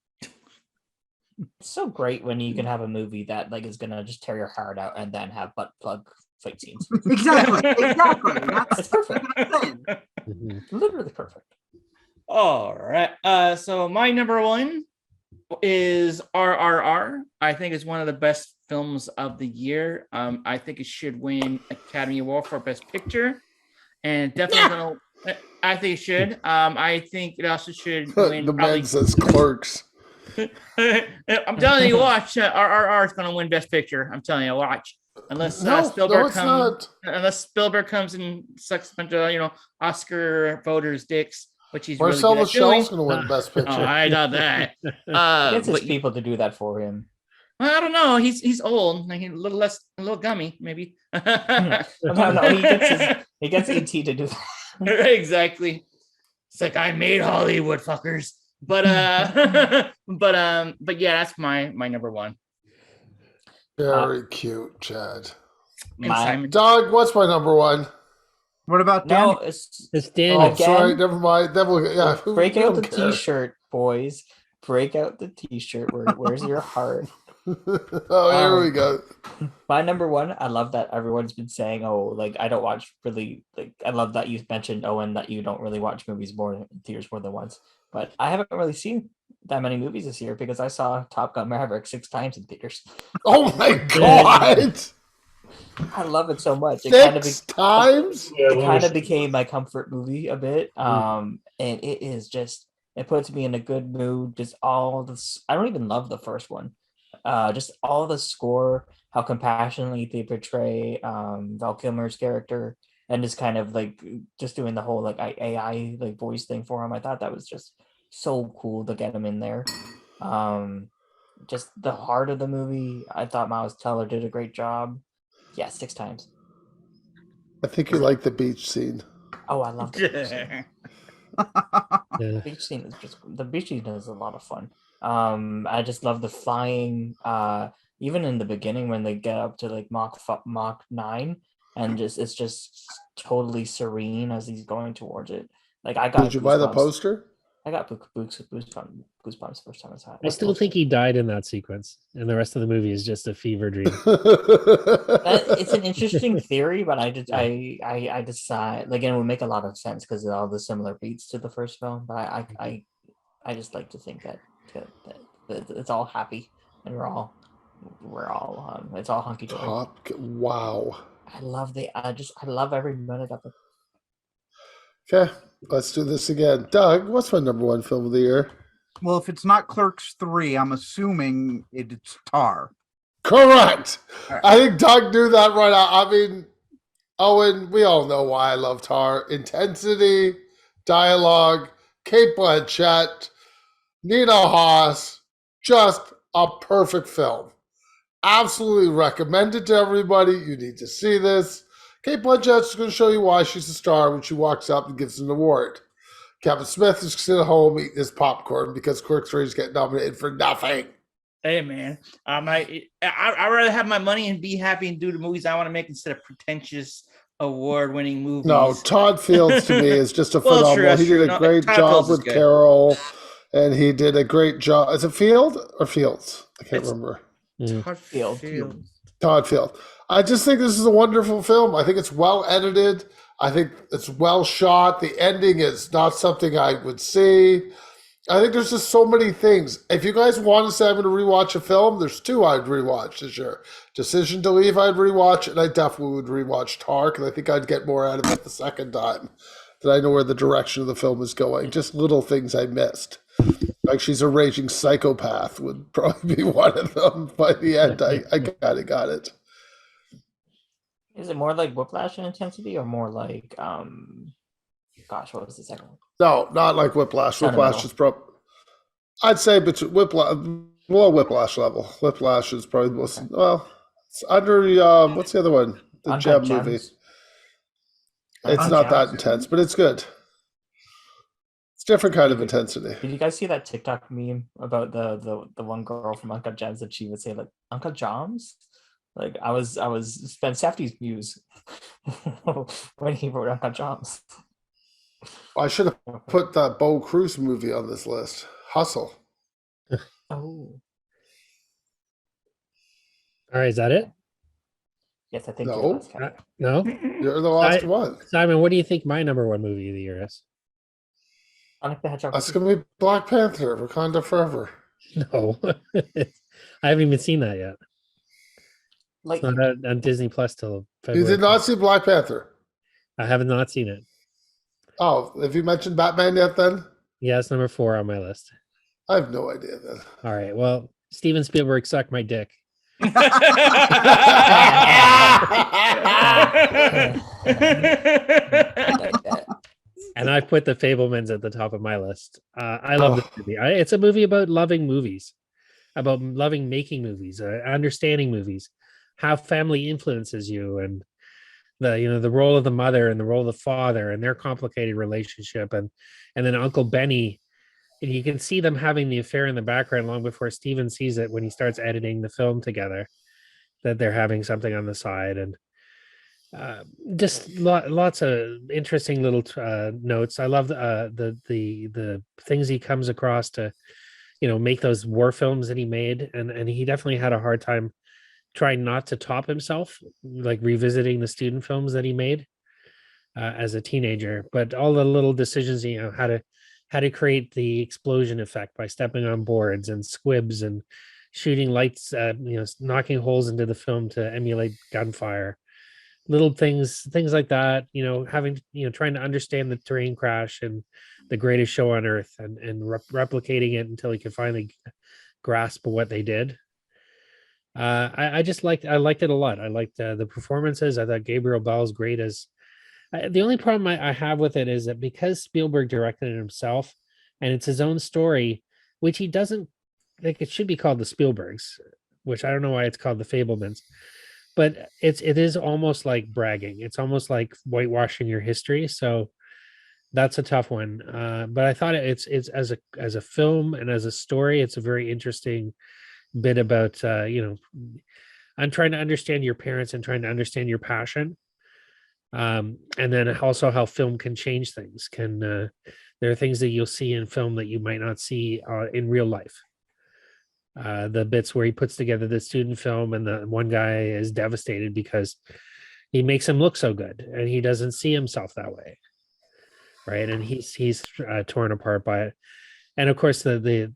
It's so great when you can have a movie that like is gonna just tear your heart out and then have butt plug fight scenes. Exactly. That's It's perfect. what I'm saying. Mhm. Literally perfect. All right. So my number one is RRR. I think it's one of the best films of the year. I think it should win Academy Award for Best Picture, and definitely gonna. I think it should. I think it also should win. The man says Clerks. I'm telling you, watch. RRR is gonna win Best Picture. I'm telling you, watch. Unless Spielberg comes, unless Spielberg comes and sucks a bunch of Oscar voters' dicks, which he's Marcel really good at Michel's going to win Best Picture. Oh, I doubt that. He gets his But people to do that for him. I don't know. He's old, like a little gummy, maybe. No, he gets ET to do that. Exactly. It's like I made Hollywood, fuckers. But but yeah, that's my number one. Very cute, Chad. And Simon. Doug, what's my number one? What about Dan? No, It's Oh, Daniel. sorry, never mind. Then we'll, yeah, break we out don't the care. T-shirt, boys. Break out the T-shirt. Where's your heart? Oh, here we go. My number one, I love that everyone's been saying, oh, like I don't watch really, like I love that you mentioned, Owen, that you don't really watch movies in theaters more than once. But I haven't really seen that many movies this year because I saw Top Gun Maverick 6 times in theaters. Oh my God! I love it so much. It 6 times? kind of became my comfort movie a bit. And it is just, it puts me in a good mood. Just all this, I don't even love the first one. Just all the score, how compassionately they portray Val Kilmer's character, and just kind of like just doing the whole like AI like voice thing for him. I thought that was just so cool to get him in there. Just the heart of the movie, I thought Miles Teller did a great job. Yeah, 6 times. I think you like the beach scene. Oh, I love the Yeah. beach scene. Is just the beach scene is a lot of fun. I just love the flying. Even in the beginning when they get up to like Mach 9, and it's just totally serene as he's going towards it. Like I got. Did you buy the goosebumps. poster? I got goosebumps the first time I saw it. I still think he died in that sequence, and the rest of the movie is just a fever dream. It's an interesting theory, but I decide like it would make a lot of sense because of all the similar beats to the first film. But I just like to think that it's all happy and we're all it's all hunky dory. Wow. I love every minute of it. Okay, let's do this again. Doug, what's my number one film of the year? Well, if it's not Clerks 3, I'm assuming it's Tar. Correct. All right. I think Doug knew that right out. I mean, Owen, we all know why I love Tar. Intensity, dialogue, Kate Blanchett, Nina Haas, just a perfect film. Absolutely recommend it to everybody. You need to see this. Kate Blanchett's going to show you why she's a star when she walks up and gives an award. Kevin Smith is sitting at home eating his popcorn because Clerks 3 is getting nominated for nothing. Hey man, I'd rather have my money and be happy and do the movies I want to make instead of pretentious award-winning movies. No, Todd Fields to me is just a Well, phenomenal. true, that's He did true. a No, great Todd job Fields is with good. Carol, and he did a great job. Is it Field or Fields? I can't It's- remember. Todd Field. Todd Field. I just think this is a wonderful film. I think it's well edited. I think it's well shot. The ending is not something I would see. I think there's just so many things. If you guys want to say I'm going to rewatch a film, there's 2 I'd rewatch this year. Decision to Leave I'd rewatch, and I definitely would rewatch Tar, because I think I'd get more out of it the second time. That I know where the direction of the film is going. Just little things I missed. Like she's a raging psychopath would probably be one of them. By the end, I got it. Is it more like Whiplash in intensity or more like gosh, what was the second one? No, not like Whiplash. Whiplash Sentimental. is probably, I'd say between Whiplash, below Whiplash level. Whiplash is probably the most, well, it's under, what's the other one? The Uncut Gem movie. Gems. It's Uncut not that Gems. intense, but it's good. It's different kind of intensity. Did you guys see that TikTok meme about the one girl from Uncut Gems that she would say like Uncut Joms? Like I was Ben Safdie's muse when he wrote Uncut Joms. I should have put that Bo Cruz movie on this list. Hustle. Oh All right, is that it? yes, I think No. you're last Cat. No, You're the last I- one. Simon, what do you think my number one movie of the year is? Sonic the Hedgehog. That's going to be Black Panther, Wakanda Forever. No, I haven't even seen that yet. Like, It's not on Disney Plus till You February. did not see Black Panther. I have not seen it. Oh, have you mentioned Batman yet? Then Yeah, it's number 4 on my list. I have no idea. Then All right. Well, Steven Spielberg sucked my dick. I like that. And I put The Fablemans at the top of my list. I love this movie. It's a movie about loving movies, about loving making movies, understanding movies, how family influences you, and the role of the mother and the role of the father and their complicated relationship, and then Uncle Benny. And you can see them having the affair in the background long before Steven sees it when he starts editing the film together, that they're having something on the side. And just lots of interesting little notes. I love the things he comes across to, make those war films that he made, and he definitely had a hard time trying not to top himself, like revisiting the student films that he made as a teenager. But all the little decisions, how to create the explosion effect by stepping on boards and squibs and shooting lights, knocking holes into the film to emulate gunfire. Little things like that, having, trying to understand the train crash and The Greatest Show on Earth, and replicating it until he could finally grasp what they did. I liked it a lot. I liked the performances. I thought Gabriel Bell's great as. The only problem I have with it is that because Spielberg directed it himself, and it's his own story, which he doesn't think it should be called the Spielbergs, which I don't know why it's called the Fablemans, but it is almost like bragging. It's almost like whitewashing your history. So that's a tough one. But I thought it's as a film and as a story, it's a very interesting bit about I'm trying to understand your parents and trying to understand your passion. And then also how film can change things. There are things that you'll see in film that you might not see in real life. The bits where he puts together the student film and the one guy is devastated because he makes him look so good and he doesn't see himself that way, right? And he's torn apart by it. And of course, the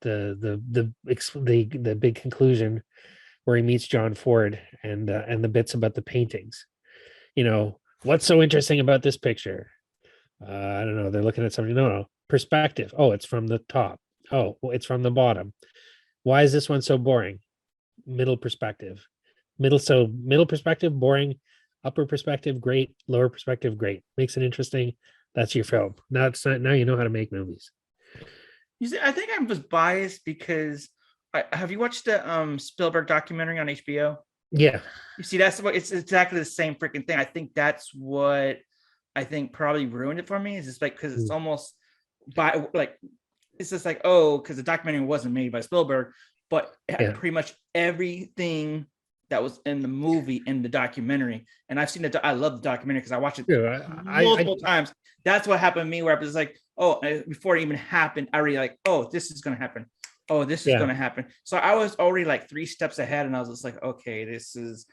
big conclusion where he meets John Ford and the bits about the paintings. What's so interesting about this picture? I don't know. They're looking at something. No, perspective. Oh, it's from the top. Oh, well, it's from the bottom. Why is this one so boring? Middle perspective. Middle perspective, boring. Upper perspective, great. Lower perspective, great. Makes it interesting. That's your film. Now you know how to make movies. You see, I think I was biased because have you watched the Spielberg documentary on HBO? Yeah. You see, it's exactly the same freaking thing. I think that's what I think probably ruined it for me. Is just like because it's almost it's just like, because the documentary wasn't made by Spielberg, but it had pretty much everything that was in the movie in the documentary. And I've seen it. I love the documentary because I watched it multiple times. That's what happened to me, where I was like, before it even happened, I already like, this is going to happen. Oh, this is going to happen. So I was already like 3 steps ahead, and I was just like, okay, this is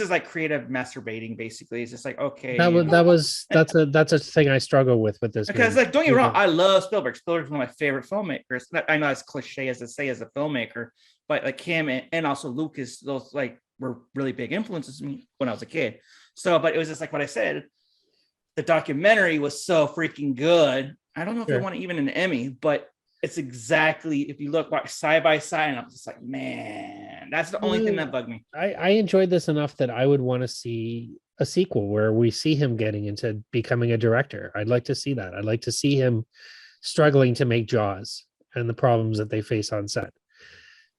like creative masturbating. Basically, it's just like, okay, that's a thing I struggle with this because movie. like, don't get me wrong, I love Spielberg. Spielberg's one of my favorite filmmakers. I know it's cliche as to say as a filmmaker, but like him and also Lucas, those like were really big influences on me when I was a kid. So, but it was just like what I said. The documentary was so freaking good. I don't know if it won even an Emmy, but it's exactly, if you look side by side, and I'm just like, man, that's the only thing that bugged me. I enjoyed this enough that I would want to see a sequel where we see him getting into becoming a director. I'd like to see that. I'd like to see him struggling to make Jaws and the problems that they face on set.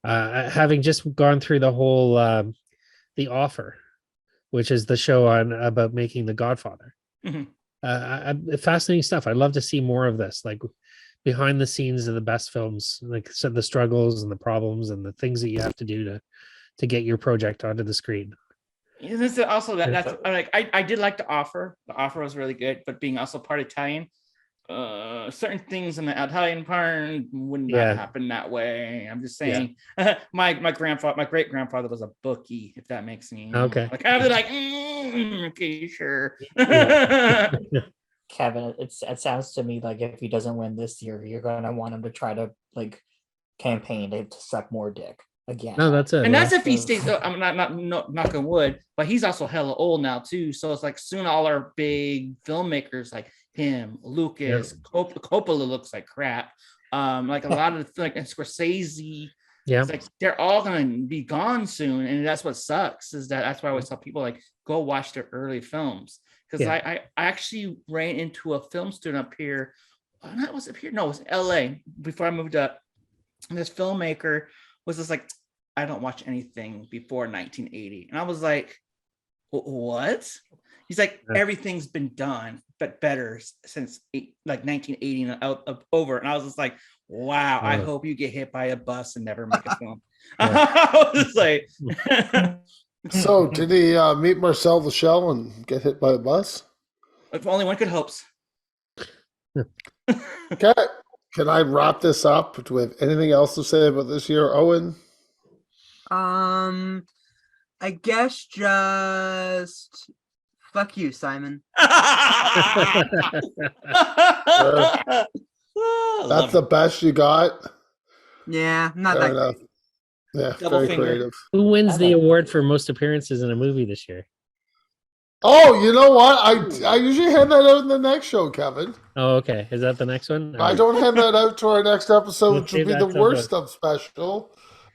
Having just gone through the whole The Offer, which is the show about making The Godfather. Mm-hmm. Fascinating stuff. I'd love to see more of this, like behind the scenes of the best films, like the struggles and the problems and the things that you have to do to get your project onto the screen. This is also that's like I did like The Offer. The Offer was really good, but being also part Italian, certain things in the Italian part would not happen that way. I'm just saying. My great grandfather was a bookie, if that makes sense. Okay. Like I was like, okay, sure. Kevin, it sounds to me like if he doesn't win this year, you're gonna want him to try to like campaign to suck more dick again. No, that's it. And that's if he so- stays. I'm not knock on wood, but he's also hella old now too. So it's like soon all our big filmmakers like him, Lucas, Coppola looks like crap. Like a lot of like and Scorsese. Yeah. It's like they're all gonna be gone soon, and that's what sucks. Is that's why I always tell people like go watch their early films because Yeah. I actually ran into a film student up here. Not was up here? No, it was L.A. before I moved up. And this filmmaker was just like, I don't watch anything before 1980, and I was like, what? He's like, Yeah. everything's been done, but better since like 1980 and over. And I was just like, wow, I Oh. hope you get hit by a bus and never make a film. Yeah. I was like, So, did he meet Marcel the Shell and get hit by a bus? if only one could hope. Okay. Can I wrap this up? Do we have anything else to say about this year, Owen? I guess just fuck you, Simon. That's the best you got? Yeah, not Fair that enough. Yeah, Double very finger. creative. Who wins the I like award for most appearances in a movie this year? Oh, you know what? I usually hand that out in the next show, Kevin. Oh, okay. Is that the next one? I don't hand that out to our next episode, We'll which will save be that the till worst the- of special.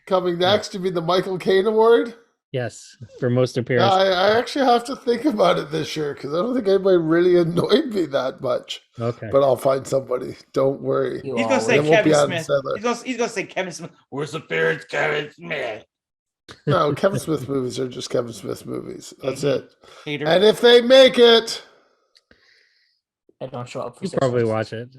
Coming next, you mean the Michael Caine Award? Yes, for most Yeah, appearances. I actually have to think about it this year because I don't think anybody really annoyed me that much. Okay. But I'll find somebody. Don't worry. You He's gonna all say It won't be Kevin Adam Smith. Sandler. He's gonna say Kevin Smith. Where's the appearance, Kevin Smith? No, Kevin Smith movies are just Kevin Smith movies. That's it. Hater. And if they make it, I don't show up for You 6 probably months. watch it.